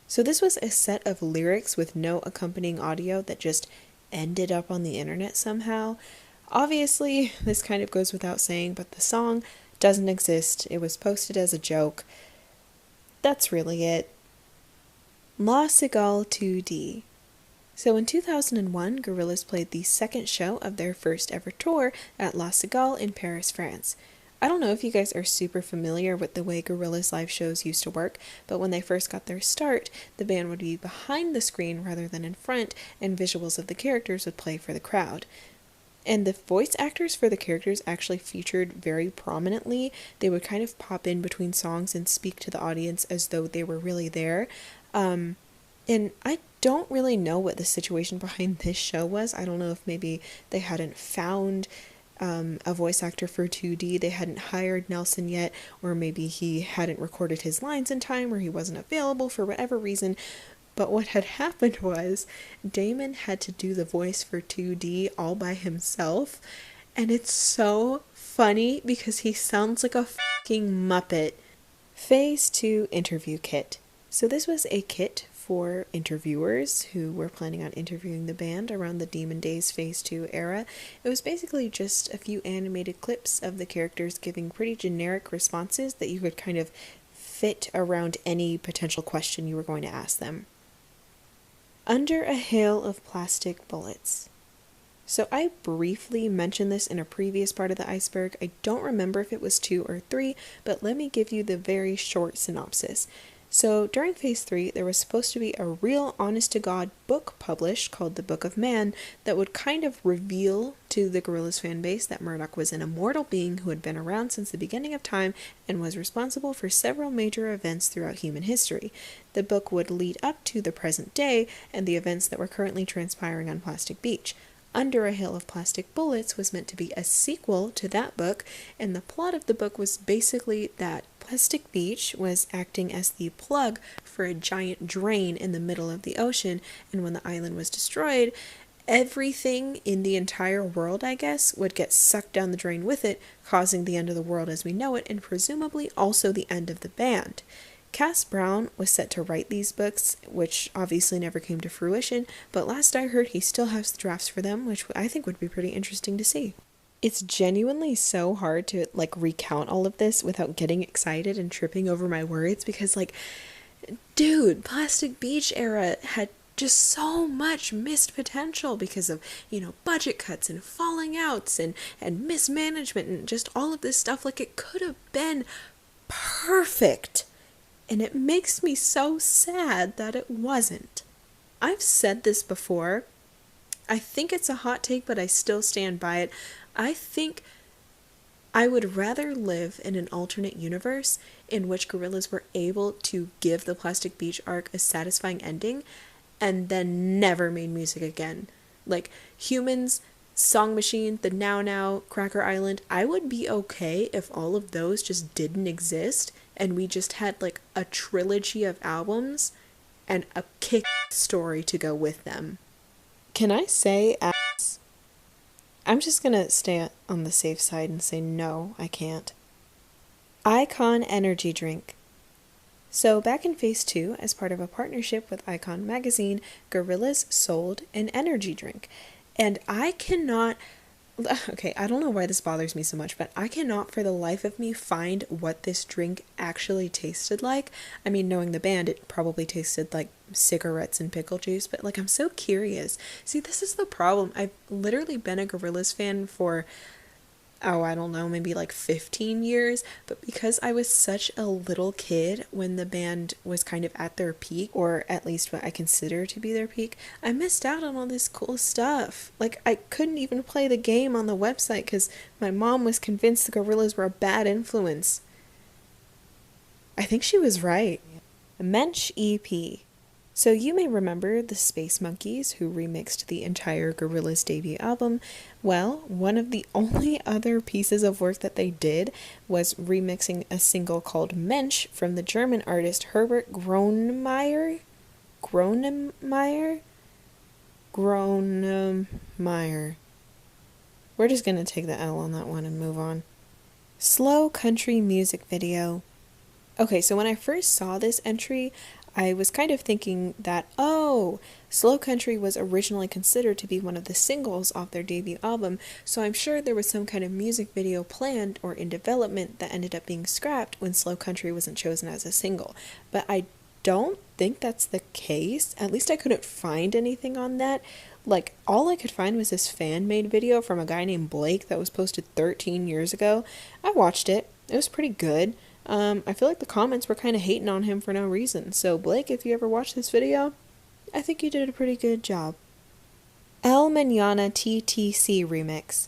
So this was a set of lyrics with no accompanying audio that just ended up on the internet somehow. Obviously, this kind of goes without saying, but the song doesn't exist. It was posted as a joke. That's really it. La Cigale 2D. So in 2001, Gorillaz played the second show of their first ever tour at La Cigale in Paris, France. I don't know if you guys are super familiar with the way Gorillaz live shows used to work, but when they first got their start, the band would be behind the screen rather than in front, and visuals of the characters would play for the crowd. And the voice actors for the characters actually featured very prominently. They would kind of pop in between songs and speak to the audience as though they were really there. And I don't really know what the situation behind this show was. I don't know if maybe they hadn't found a voice actor for 2D, they hadn't hired Nelson yet, or maybe he hadn't recorded his lines in time, or he wasn't available for whatever reason. But what had happened was Damon had to do the voice for 2D all by himself, and it's so funny because he sounds like a fucking Muppet. Phase 2 interview kit. So this was a kit for interviewers who were planning on interviewing the band around the Demon Days Phase 2 era. It was basically just a few animated clips of the characters giving pretty generic responses that you could kind of fit around any potential question you were going to ask them. Under a hail of plastic bullets. So I briefly mentioned this in a previous part of the Iceberg. I don't remember if it was 2 or 3, but let me give you the very short synopsis. So during Phase 3, there was supposed to be a real honest-to-God book published called The Book of Man that would kind of reveal to the Gorillaz fanbase that Murdoch was an immortal being who had been around since the beginning of time and was responsible for several major events throughout human history. The book would lead up to the present day and the events that were currently transpiring on Plastic Beach. Under a Hail of Plastic Bullets was meant to be a sequel to that book, and the plot of the book was basically that Plastic Beach was acting as the plug for a giant drain in the middle of the ocean, and when the island was destroyed, everything in the entire world, I guess, would get sucked down the drain with it, causing the end of the world as we know it, and presumably also the end of the band. Cass Brown was set to write these books, which obviously never came to fruition, but last I heard he still has drafts for them, which I think would be pretty interesting to see. It's genuinely so hard to recount all of this without getting excited and tripping over my words because dude, Plastic Beach era had just so much missed potential because of, budget cuts and falling outs and mismanagement and just all of this stuff. It could have been perfect. And it makes me so sad that it wasn't. I've said this before. I think it's a hot take, but I still stand by it. I think I would rather live in an alternate universe in which Gorillaz were able to give the Plastic Beach arc a satisfying ending and then never made music again. Humans, Song Machine, The Now Now, Cracker Island, I would be okay if all of those just didn't exist and we just had a trilogy of albums and a kick story to go with them. Can I say I'm just gonna stay on the safe side and say no, I can't. Icon Energy Drink. So back in Phase 2, as part of a partnership with Icon Magazine, Gorillaz sold an energy drink. And I cannot... Okay, I don't know why this bothers me so much, but I cannot for the life of me find what this drink actually tasted like. I mean, knowing the band, it probably tasted like cigarettes and pickle juice, but I'm so curious. See, this is the problem. I've literally been a Gorillaz fan for, I don't know, maybe 15 years, but because I was such a little kid when the band was kind of at their peak, or at least what I consider to be their peak, I missed out on all this cool stuff. I couldn't even play the game on the website because my mom was convinced the Gorillaz were a bad influence. I think she was right. Mensch EP. So you may remember the Space Monkeys who remixed the entire Gorillaz debut album. Well, one of the only other pieces of work that they did was remixing a single called Mensch from the German artist Herbert Grönemeyer. We're just gonna take the L on that one and move on. Slow country music video. Okay, so when I first saw this entry, I was kind of thinking that, Slow Country was originally considered to be one of the singles off their debut album, so I'm sure there was some kind of music video planned or in development that ended up being scrapped when Slow Country wasn't chosen as a single. But I don't think that's the case. At least I couldn't find anything on that. All I could find was this fan-made video from a guy named Blake that was posted 13 years ago. I watched it. It was pretty good. I feel like the comments were kind of hating on him for no reason. So Blake, if you ever watch this video, I think you did a pretty good job. El Mañana TTC Remix.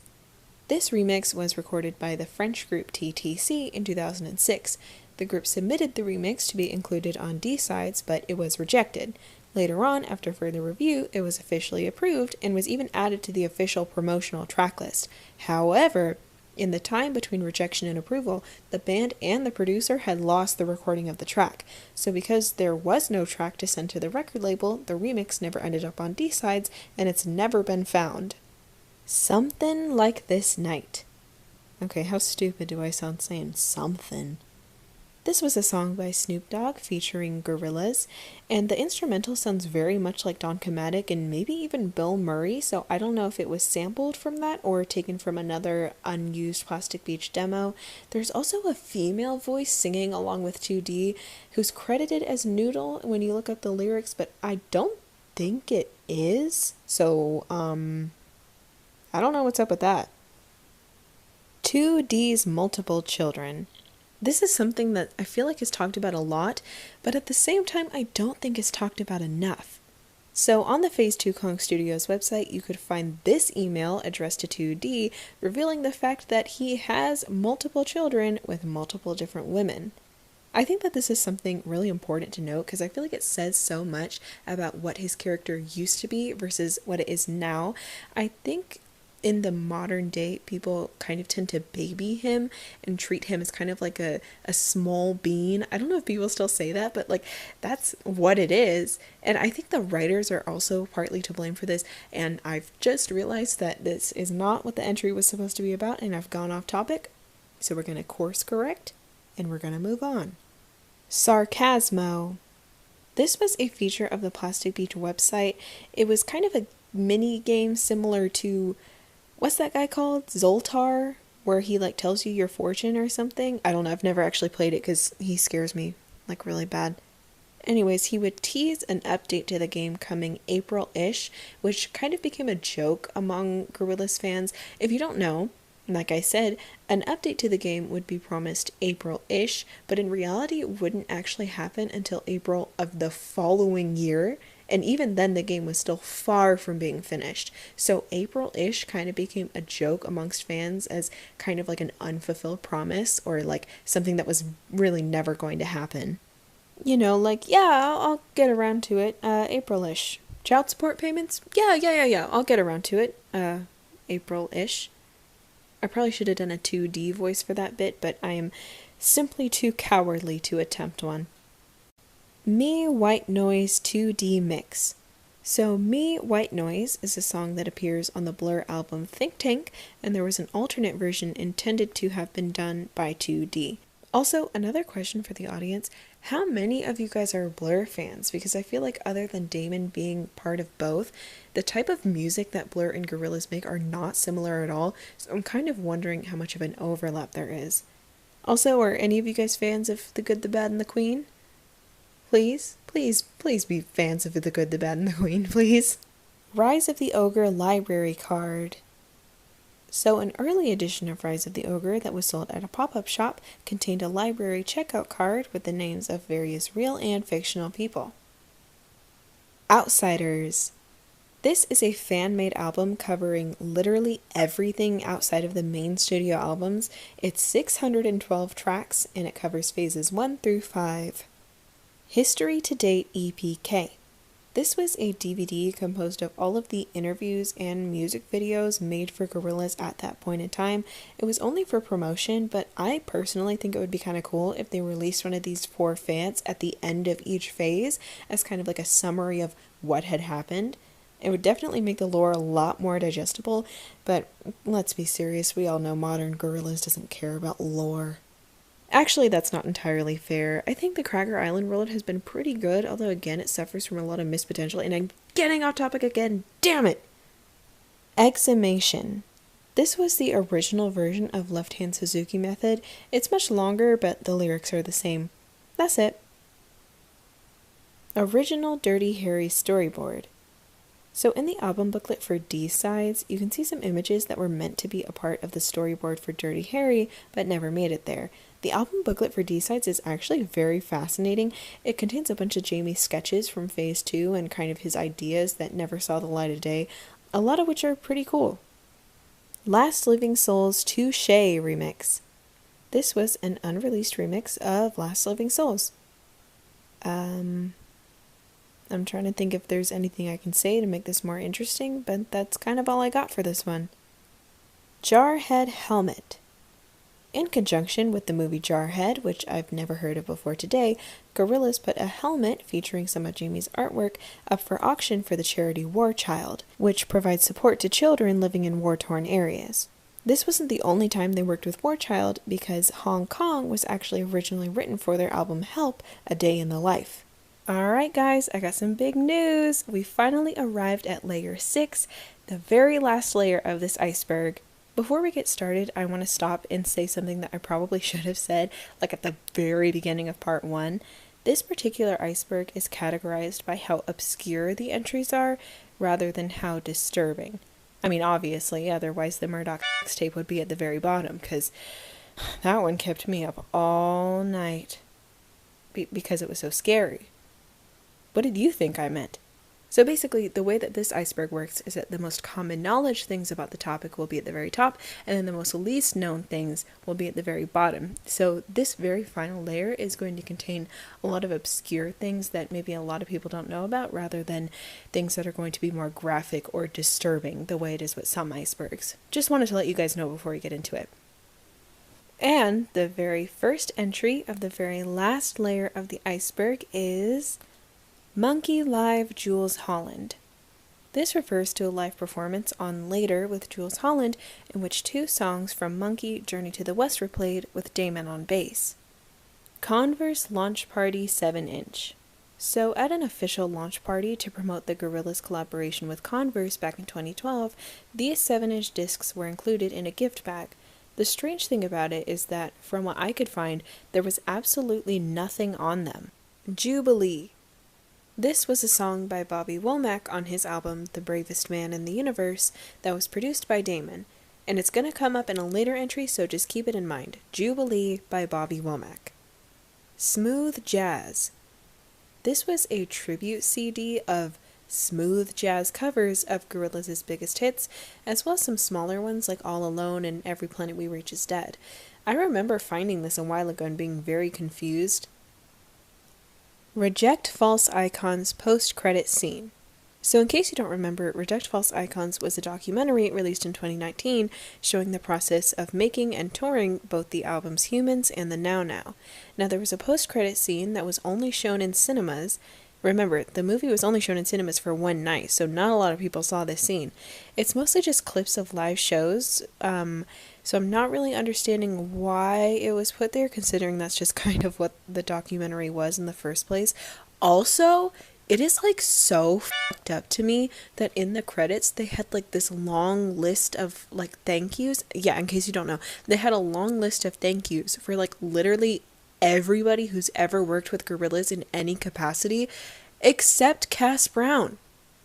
This remix was recorded by the French group TTC in 2006. The group submitted the remix to be included on D-sides, but it was rejected. Later on, after further review, it was officially approved and was even added to the official promotional tracklist. However, in the time between rejection and approval, the band and the producer had lost the recording of the track. So because there was no track to send to the record label, the remix never ended up on D-sides, and it's never been found. Something Like This Night. Okay, how stupid do I sound saying something? This was a song by Snoop Dogg featuring Gorillaz, and the instrumental sounds very much like Don Chromatic and maybe even Bill Murray, so I don't know if it was sampled from that or taken from another unused Plastic Beach demo. There's also a female voice singing along with 2D who's credited as Noodle when you look up the lyrics, but I don't think it is, so I don't know what's up with that. 2D's multiple children. This is something that I feel like is talked about a lot, but at the same time, I don't think it's talked about enough. So on the Phase 2 Kong Studios website, you could find this email addressed to 2D, revealing the fact that he has multiple children with multiple different women. I think that this is something really important to note because I feel like it says so much about what his character used to be versus what it is now. I think in the modern day, people kind of tend to baby him and treat him as kind of like a small bean. I don't know if people still say that, but like that's what it is. And I think the writers are also partly to blame for this. And I've just realized that this is not what the entry was supposed to be about, and I've gone off topic. So we're going to course correct and we're going to move on. Sarcasmo. This was a feature of the Plastic Beach website. It was kind of a mini game similar to, what's that guy called? Zoltar, where he like tells you your fortune or something. I don't know. I've never actually played it because he scares me like really bad. Anyways, he would tease an update to the game coming April-ish, which kind of became a joke among Gorillaz fans. If you don't know, like I said, an update to the game would be promised April-ish, but in reality it wouldn't actually happen until April of the following year. And even then, the game was still far from being finished. So April-ish kind of became a joke amongst fans as kind of like an unfulfilled promise or like something that was really never going to happen. You know, like, yeah, I'll get around to it, April-ish. Child support payments? Yeah, I'll get around to it, April-ish. I probably should have done a 2D voice for that bit, but I am simply too cowardly to attempt one. Me White Noise 2D Mix. So Me White Noise is a song that appears on the Blur album Think Tank, and there was an alternate version intended to have been done by 2D. Also, another question for the audience, how many of you guys are Blur fans? Because I feel like other than Damon being part of both, the type of music that Blur and Gorillaz make are not similar at all, so I'm kind of wondering how much of an overlap there is. Also, are any of you guys fans of The Good, the Bad, and the Queen? Please be fans of The Good, the Bad, and the Queen, please. Rise of the Ogre library card. So an early edition of Rise of the Ogre that was sold at a pop-up shop contained a library checkout card with the names of various real and fictional people. Outsiders. This is a fan-made album covering literally everything outside of the main studio albums. It's 612 tracks and it covers phases 1 through 5. History to Date EPK. This was a DVD composed of all of the interviews and music videos made for Gorillaz at that point in time. It was only for promotion, but I personally think it would be kind of cool if they released one of these for fans at the end of each phase as kind of like a summary of what had happened. It would definitely make the lore a lot more digestible, but let's be serious, we all know modern Gorillaz doesn't care about lore. Actually, that's not entirely fair. I think the Cracker Island world has been pretty good, although again it suffers from a lot of missed potential, and I'm getting off topic again, damn it! Exhumation. This was the original version of Left Hand Suzuki Method. It's much longer, but the lyrics are the same. That's it. Original Dirty Harry storyboard. So in the album booklet for D-Sides, you can see some images that were meant to be a part of the storyboard for Dirty Harry, but never made it there. The album booklet for D-Sides is actually very fascinating. It contains a bunch of Jamie's sketches from Phase 2 and kind of his ideas that never saw the light of day, a lot of which are pretty cool. Last Living Souls Touche remix. This was an unreleased remix of Last Living Souls. I'm trying to think if there's anything I can say to make this more interesting, but that's kind of all I got for this one. Jarhead Helmet. In conjunction with the movie Jarhead, which I've never heard of before today, Gorillaz put a helmet featuring some of Jamie's artwork up for auction for the charity War Child, which provides support to children living in war-torn areas. This wasn't the only time they worked with Warchild, because Hong Kong was actually originally written for their album Help, A Day in the Life. Alright guys, I got some big news! We finally arrived at layer 6, the very last layer of this iceberg. Before we get started, I want to stop and say something that I probably should have said, like at the very beginning of part 1. This particular iceberg is categorized by how obscure the entries are, rather than how disturbing. I mean, obviously, otherwise the Murdoch tape would be at the very bottom, because that one kept me up all night. Because it was so scary. What did you think I meant? So basically, the way that this iceberg works is that the most common knowledge things about the topic will be at the very top, and then the most least known things will be at the very bottom. So this very final layer is going to contain a lot of obscure things that maybe a lot of people don't know about, rather than things that are going to be more graphic or disturbing, the way it is with some icebergs. Just wanted to let you guys know before we get into it. And the very first entry of the very last layer of the iceberg is Monkey Live Jules Holland. This refers to a live performance on Later with Jules Holland, in which 2 songs from Monkey Journey to the West were played with Damon on bass. Converse Launch Party 7-inch. So at an official launch party to promote the Gorillaz collaboration with Converse back in 2012, these 7-inch discs were included in a gift bag. The strange thing about it is that, from what I could find, there was absolutely nothing on them. Jubilee. This was a song by Bobby Womack on his album The Bravest Man in the Universe that was produced by Damon, and it's going to come up in a later entry, so just keep it in mind. Jubilee by Bobby Womack. Smooth Jazz. This was a tribute CD of smooth jazz covers of Gorillaz' biggest hits, as well as some smaller ones like All Alone and Every Planet We Reach Is Dead. I remember finding this a while ago and being very confused. Reject False Icons post-credit scene. So in case you don't remember, Reject False Icons was a documentary released in 2019 showing the process of making and touring both the albums Humans and the Now Now. Now there was a post-credit scene that was only shown in cinemas. Remember, the movie was only shown in cinemas for one night, so not a lot of people saw this scene. It's mostly just clips of live shows, so I'm not really understanding why it was put there, considering that's just kind of what the documentary was in the first place. Also, it is like so fucked up to me that in the credits they had like this long list of like thank yous. Yeah, in case you don't know, they had a long list of thank yous for like literally everybody who's ever worked with Gorillaz in any capacity, except Cass Brown.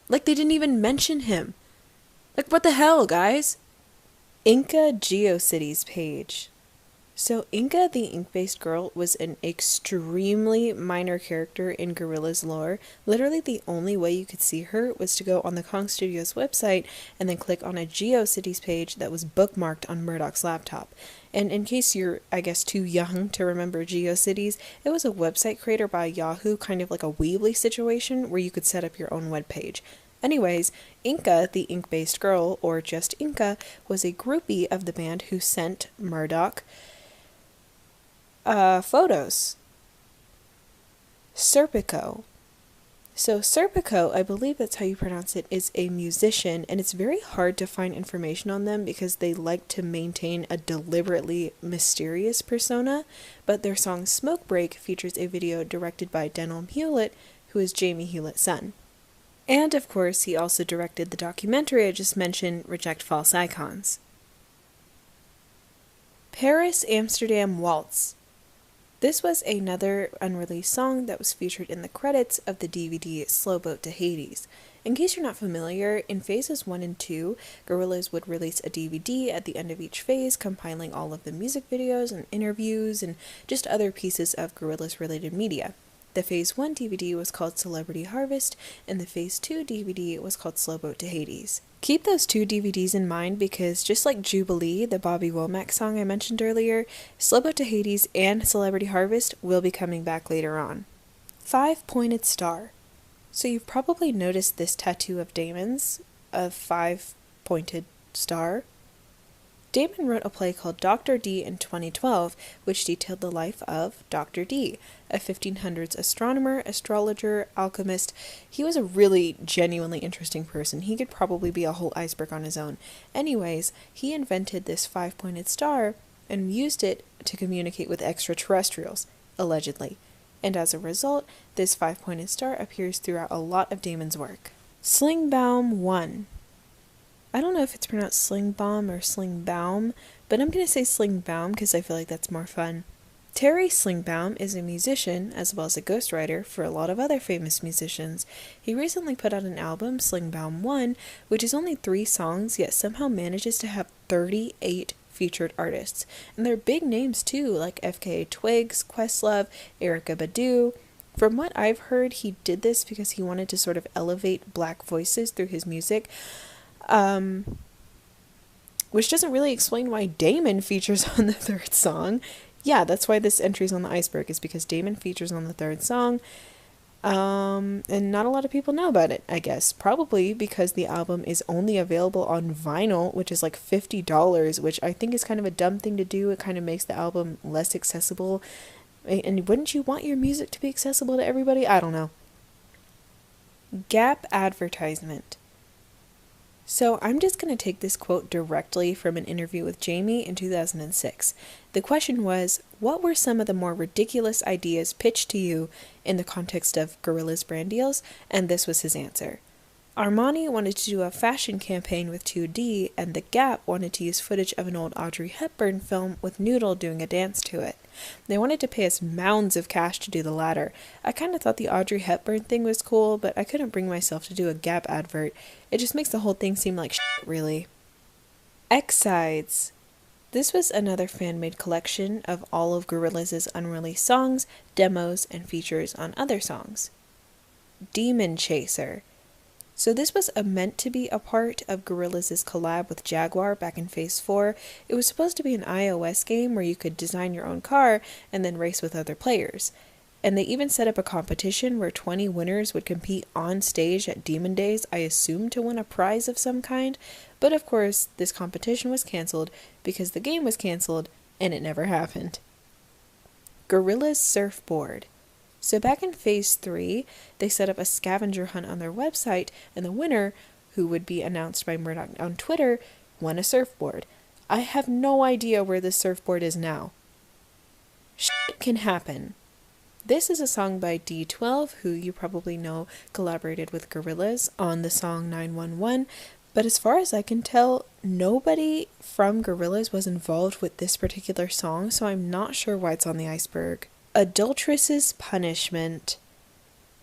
Like, they didn't even mention him. Like, what the hell, guys? Inca GeoCities page. So Inca the ink-based girl was an extremely minor character in Gorillaz lore. Literally the only way you could see her was to go on the Kong Studios website and then click on a GeoCities page that was bookmarked on Murdoch's laptop. And in case you're, I guess, too young to remember GeoCities, it was a website creator by Yahoo, kind of like a Weebly situation where you could set up your own webpage. Anyways, Inca, the ink-based girl, or just Inca, was a groupie of the band who sent Murdoch photos. Serpico. So Serpico, I believe that's how you pronounce it, is a musician, and it's very hard to find information on them because they like to maintain a deliberately mysterious persona, but their song Smoke Break features a video directed by Denholm Hewlett, who is Jamie Hewlett's son. And of course, he also directed the documentary I just mentioned, Reject False Icons. Paris Amsterdam Waltz. This was another unreleased song that was featured in the credits of the DVD Slow Boat to Hades. In case you're not familiar, in phases 1 and 2, Gorillaz would release a DVD at the end of each phase, compiling all of the music videos and interviews and just other pieces of Gorillaz-related media. The Phase 1 DVD was called Celebrity Harvest, and the Phase 2 DVD was called Slow Boat to Hades. Keep those 2 DVDs in mind because just like Jubilee, the Bobby Womack song I mentioned earlier, Slow Boat to Hades and Celebrity Harvest will be coming back later on. 5-pointed star. So you've probably noticed this tattoo of Damon's, a 5-pointed star. Damon wrote a play called Dr. Dee in 2012, which detailed the life of Dr. Dee, a 1500s astronomer, astrologer, alchemist. He was a really genuinely interesting person. He could probably be a whole iceberg on his own. Anyways, he invented this 5-pointed star and used it to communicate with extraterrestrials, allegedly. And as a result, this 5-pointed star appears throughout a lot of Damon's work. Slingbaum 1. I don't know if it's pronounced Slingbaum or Slingbaum, but I'm going to say Slingbaum because I feel like that's more fun. Terry Slingbaum is a musician as well as a ghostwriter for a lot of other famous musicians. He recently put out an album, Slingbaum 1, which is only 3 songs, yet somehow manages to have 38 featured artists. And they're big names too, like FKA Twigs, Questlove, Erykah Badu. From what I've heard, he did this because he wanted to sort of elevate black voices through his music. Which doesn't really explain why Damon features on the 3rd song. Yeah, that's why this entry's on the Iceberg, is because Damon features on the 3rd song. And not a lot of people know about it, I guess. Probably because the album is only available on vinyl, which is like $50, which I think is kind of a dumb thing to do. It kind of makes the album less accessible. And wouldn't you want your music to be accessible to everybody? I don't know. Gap advertisement. So I'm just going to take this quote directly from an interview with Jamie in 2006. The question was, what were some of the more ridiculous ideas pitched to you in the context of Gorillaz brand deals? And this was his answer. Armani wanted to do a fashion campaign with 2D, and The Gap wanted to use footage of an old Audrey Hepburn film with Noodle doing a dance to it. They wanted to pay us mounds of cash to do the latter. I kind of thought the Audrey Hepburn thing was cool, but I couldn't bring myself to do a Gap advert. It just makes the whole thing seem like shit, really. X-Sides. This was another fan-made collection of all of Gorillaz' unreleased songs, demos, and features on other songs. Demon Chaser. So this was meant to be a part of Gorillaz' collab with Jaguar back in Phase 4. It was supposed to be an iOS game where you could design your own car and then race with other players. And they even set up a competition where 20 winners would compete on stage at Demon Days, I assume to win a prize of some kind. But of course, this competition was cancelled because the game was cancelled and it never happened. Gorillaz Surfboard. So back in Phase 3, they set up a scavenger hunt on their website, and the winner, who would be announced by Murdoch on Twitter, won a surfboard. I have no idea where this surfboard is now. Shit can happen. This is a song by D12, who you probably know collaborated with Gorillaz on the song 911, but as far as I can tell, nobody from Gorillaz was involved with this particular song, so I'm not sure why it's on the Iceberg. Adulteress's Punishment.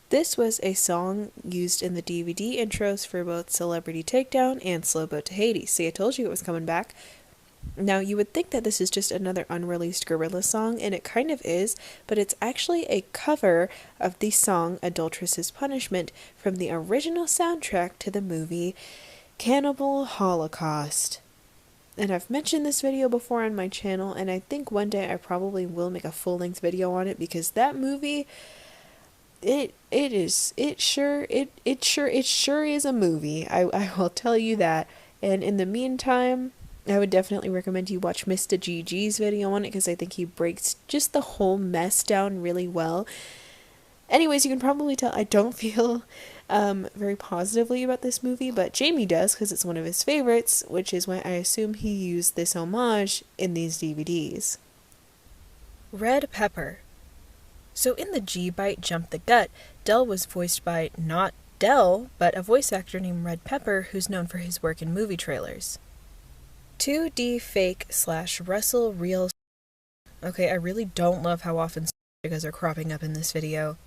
This was a song used in the DVD intros for both Celebrity Takedown and Slow Boat to Hades. See, I told you it was coming back. Now, you would think that this is just another unreleased Gorillaz song, and it kind of is, but it's actually a cover of the song Adulteress's Punishment from the original soundtrack to the movie Cannibal Holocaust. And I've mentioned this video before on my channel, and I think one day I probably will make a full-length video on it, because that movie, it sure is a movie. I will tell you that. And in the meantime, I would definitely recommend you watch Mr. GG's video on it, because I think he breaks just the whole mess down really well. Anyways, you can probably tell I don't feel very positively about this movie, but Jamie does, because it's one of his favorites, which is why I assume he used this homage in these DVDs. Red Pepper. So in the G-Bite Jump the Gut, Del was voiced by not Del, but a voice actor named Red Pepper, who's known for his work in movie trailers. 2D Fake / Russell Real. Okay, I really don't love how often stickers are cropping up in this video.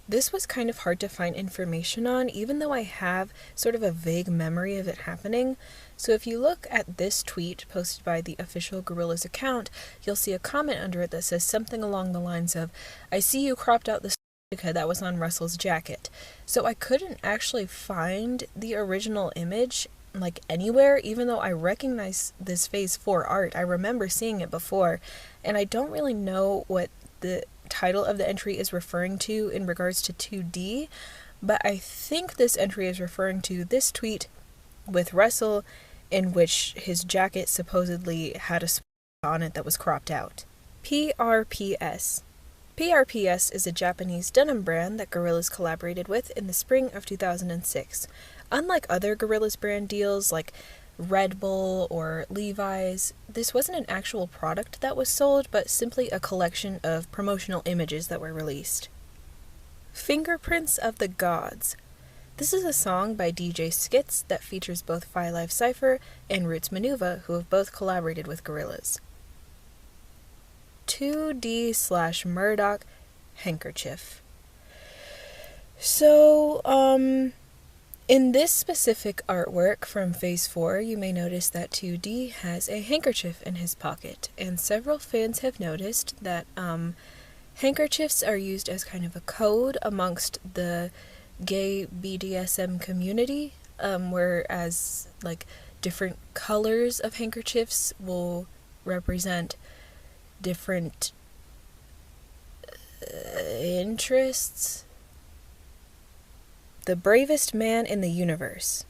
This was kind of hard to find information on, even though I have sort of a vague memory of it happening. So if you look at this tweet posted by the official Gorillaz account, you'll see a comment under it that says something along the lines of, "I see you cropped out the swastika that was on Russell's jacket." So I couldn't actually find the original image like anywhere, even though I recognize this Phase 4 art. I remember seeing it before, and I don't really know what the title of the entry is referring to in regards to 2D, but I think this entry is referring to this tweet with Russell in which his jacket supposedly had a spot on it that was cropped out. PRPS. PRPS is a Japanese denim brand that Gorillaz collaborated with in the spring of 2006. Unlike other Gorillaz brand deals like Red Bull or Levi's, this wasn't an actual product that was sold, but simply a collection of promotional images that were released. Fingerprints of the Gods. This is a song by DJ Skits that features both 5 Live Cypher and Roots Manuva, who have both collaborated with Gorillaz. 2D/Murdoch handkerchief. So, in this specific artwork from Phase 4, you may notice that 2D has a handkerchief in his pocket, and several fans have noticed that handkerchiefs are used as kind of a code amongst the gay BDSM community, whereas like different colors of handkerchiefs will represent different interests. The bravest man in the universe.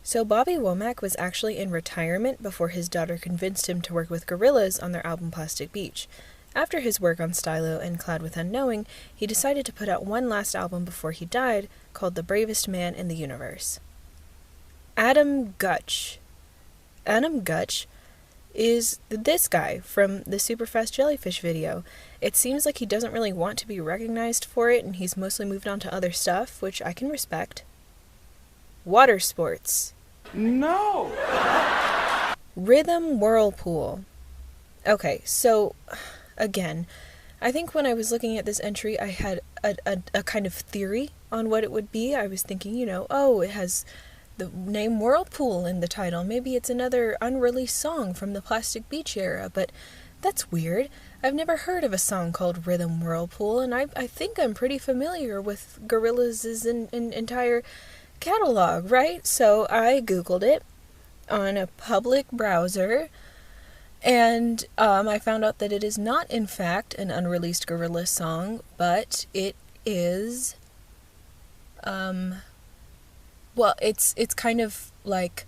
So Bobby Womack was actually in retirement before his daughter convinced him to work with Gorillaz on their album Plastic Beach. After his work on Stylo and Clad with Unknowing, he decided to put out one last album before he died called The Bravest Man in the Universe. Adam Gutch. Adam Gutch is this guy from the Superfast Jellyfish video. It seems like he doesn't really want to be recognized for it, and he's mostly moved on to other stuff, which I can respect. Water sports. No! Rhythm Whirlpool. Okay, so, again, I think when I was looking at this entry, I had a kind of theory on what it would be. I was thinking, it has the name Whirlpool in the title. Maybe it's another unreleased song from the Plastic Beach era, but that's weird. I've never heard of a song called Rhythm Whirlpool, and I think I'm pretty familiar with Gorillaz' entire catalog, right? So I googled it on a public browser, and I found out that it is not, in fact, an unreleased Gorillaz song, but it is, it's kind of like,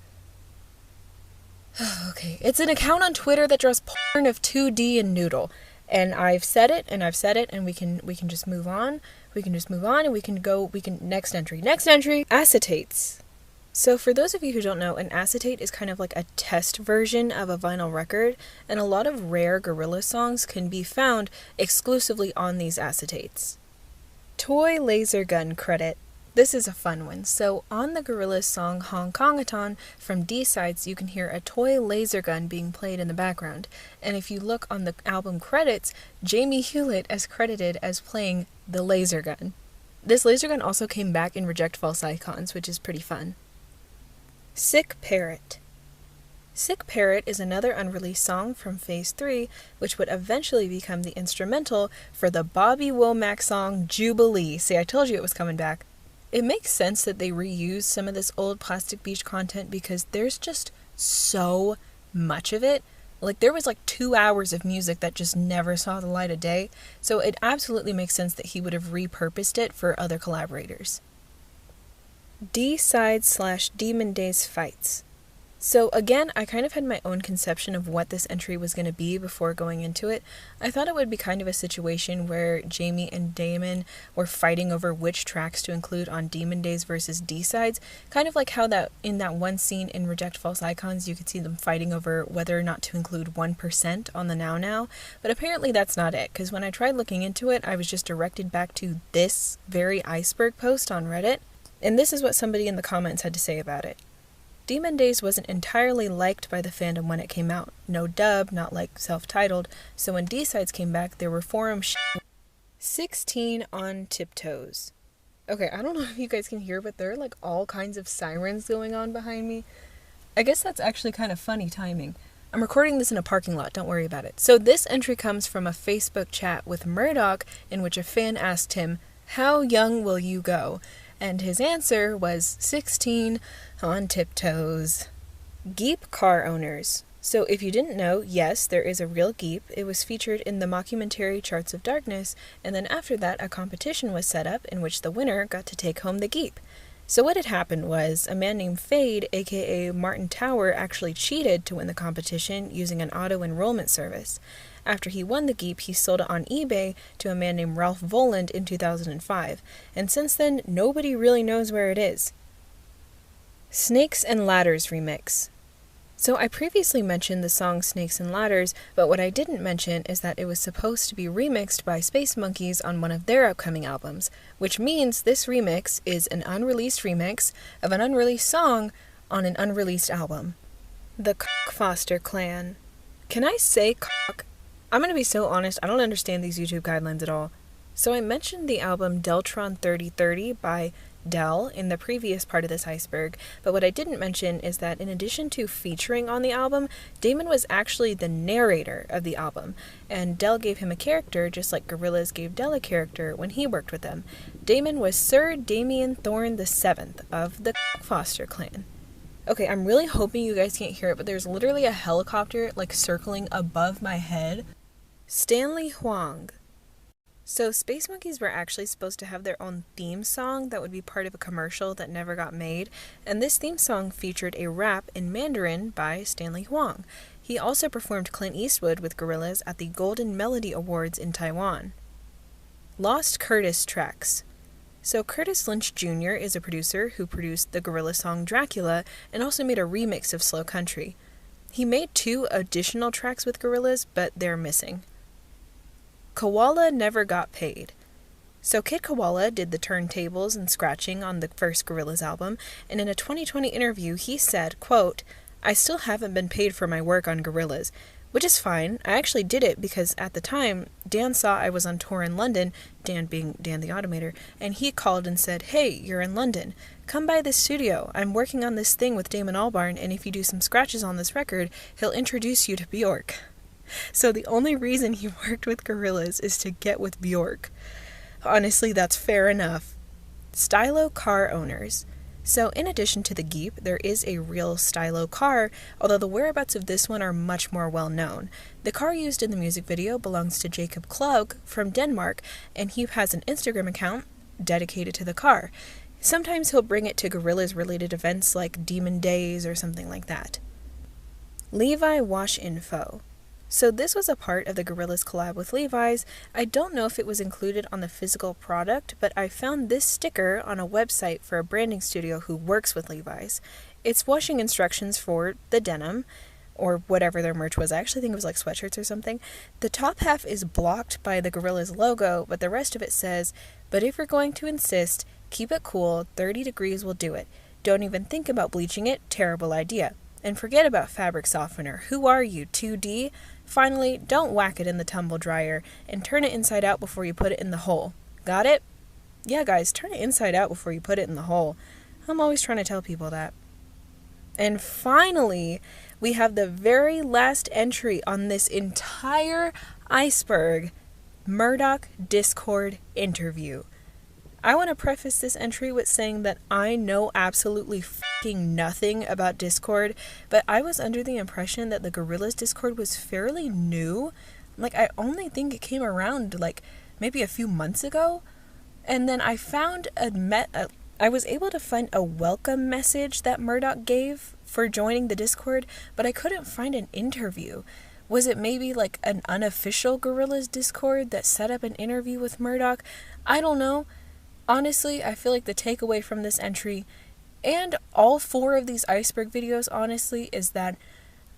okay, it's an account on Twitter that draws porn of 2D and Noodle, and I've said it, and we can just move on, next entry, acetates. So for those of you who don't know, an acetate is kind of like a test version of a vinyl record, and a lot of rare Gorillaz songs can be found exclusively on these acetates. Toy laser gun credit. This is a fun one. So on the Gorillaz song Hong Kongaton from D-Sides, you can hear a toy laser gun being played in the background. And if you look on the album credits, Jamie Hewlett is credited as playing the laser gun. This laser gun also came back in Reject False Icons, which is pretty fun. Sick Parrot. Sick Parrot is another unreleased song from Phase 3, which would eventually become the instrumental for the Bobby Womack song Jubilee. See, I told you it was coming back. It makes sense that they reuse some of this old Plastic Beach content because there's just so much of it. Like, there was like 2 hours of music that just never saw the light of day, so it absolutely makes sense that he would have repurposed it for other collaborators. D-Side/Demon Days fights. So again, I kind of had my own conception of what this entry was going to be before going into it. I thought it would be kind of a situation where Jamie and Damon were fighting over which tracks to include on Demon Days versus D-Sides, kind of like how that in that one scene in Reject False Icons you could see them fighting over whether or not to include 1% on the Now Now, but apparently that's not it, because when I tried looking into it, I was just directed back to this very Iceberg post on Reddit, and this is what somebody in the comments had to say about it. Demon Days wasn't entirely liked by the fandom when it came out. No dub, not like self-titled, so when D-Sides came back, there were forum 16 on Tiptoes. Okay, I don't know if you guys can hear, but there are like all kinds of sirens going on behind me. I guess that's actually kind of funny timing. I'm recording this in a parking lot, don't worry about it. So this entry comes from a Facebook chat with Murdoch in which a fan asked him, "How young will you go?" And his answer was 16 on Tiptoes. Geep car owners. So if you didn't know, yes, there is a real Geep. It was featured in the mockumentary Charts of Darkness, and then after that a competition was set up in which the winner got to take home the Geep. So what had happened was a man named Fade, aka Martin Tower, actually cheated to win the competition using an auto-enrollment service. After he won the Geep, he sold it on eBay to a man named Ralph Voland in 2005, and since then, nobody really knows where it is. Snakes and Ladders remix. So I previously mentioned the song Snakes and Ladders, but what I didn't mention is that it was supposed to be remixed by Space Monkeys on one of their upcoming albums, which means this remix is an unreleased remix of an unreleased song on an unreleased album. The Foster Clan. Can I say cock? I'm going to be so honest, I don't understand these YouTube guidelines at all. So I mentioned the album Deltron 3030 by Del in the previous part of this iceberg, but what I didn't mention is that in addition to featuring on the album, Damon was actually the narrator of the album, and Del gave him a character just like Gorillaz gave Del a character when he worked with them. Damon was Sir Damien Thorne VII of the Foster Clan. Okay, I'm really hoping you guys can't hear it, but there's literally a helicopter like circling above my head. Stanley Huang. So Space Monkeys were actually supposed to have their own theme song that would be part of a commercial that never got made, and this theme song featured a rap in Mandarin by Stanley Huang. He also performed Clint Eastwood with Gorillaz at the Golden Melody Awards in Taiwan. Lost Curtis tracks. So Curtis Lynch Jr. is a producer who produced the Gorillaz song Dracula and also made a remix of Slow Country. He made 2 additional tracks with Gorillaz, but they're missing. Koala never got paid. So Kid Koala did the turntables and scratching on the first Gorillaz album, and in a 2020 interview he said, quote, "I still haven't been paid for my work on Gorillaz, which is fine. I actually did it because at the time, Dan saw I was on tour in London, Dan being Dan the Automator, and he called and said, 'Hey, you're in London. Come by this studio. I'm working on this thing with Damon Albarn, and if you do some scratches on this record, he'll introduce you to Bjork.'" So the only reason he worked with Gorillaz is to get with Bjork. Honestly, that's fair enough. Stylo car owners. So in addition to the Geep, there is a real Stylo car, although the whereabouts of this one are much more well known. The car used in the music video belongs to Jacob Klug from Denmark, and he has an Instagram account dedicated to the car. Sometimes he'll bring it to Gorillaz related events like Demon Days or something like that. Levi Wash Info. So this was a part of the Gorillaz collab with Levi's. I don't know if it was included on the physical product, but I found this sticker on a website for a branding studio who works with Levi's. It's washing instructions for the denim, or whatever their merch was. I actually think it was like sweatshirts or something. The top half is blocked by the Gorillaz logo, but the rest of it says, "But if you're going to insist, keep it cool, 30 degrees will do it. Don't even think about bleaching it, terrible idea. And forget about fabric softener. Who are you, 2D? Finally, don't whack it in the tumble dryer and turn it inside out before you put it in the hole. Got it? Yeah, guys, turn it inside out before you put it in the hole. I'm always trying to tell people that." And finally, we have the very last entry on this entire iceberg, Murdoch Discord interview. I want to preface this entry with saying that I know absolutely fucking nothing about Discord, but I was under the impression that the Gorillaz Discord was fairly new. Like, I only think it came around, like, maybe a few months ago. And then I found I was able to find a welcome message that Murdoch gave for joining the Discord, but I couldn't find an interview. Was it maybe like an unofficial Gorillaz Discord that set up an interview with Murdoch? I don't know. Honestly, I feel like the takeaway from this entry, and all 4 of these iceberg videos, honestly, is that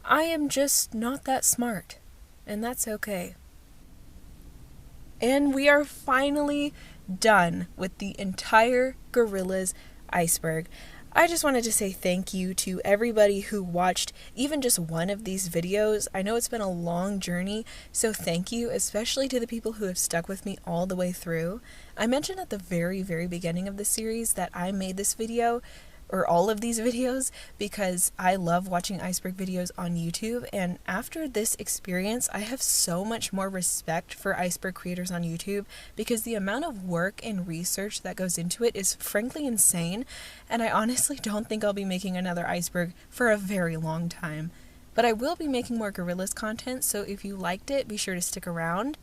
I am just not that smart, and that's okay. And we are finally done with the entire Gorillaz iceberg. I just wanted to say thank you to everybody who watched even just one of these videos. I know it's been a long journey, so thank you, especially to the people who have stuck with me all the way through. I mentioned at the very, very beginning of the series that I made this video, or all of these videos, because I love watching iceberg videos on YouTube, and after this experience I have so much more respect for iceberg creators on YouTube, because the amount of work and research that goes into it is frankly insane, and I honestly don't think I'll be making another iceberg for a very long time. But I will be making more Gorillaz content, so if you liked it, be sure to stick around.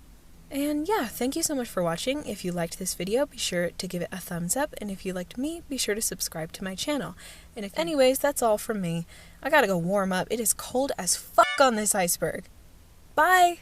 And yeah, thank you so much for watching. If you liked this video, be sure to give it a thumbs up, and if you liked me, be sure to subscribe to my channel. And anyways, that's all from me. I gotta go warm up. It is cold as fuck on this iceberg. Bye!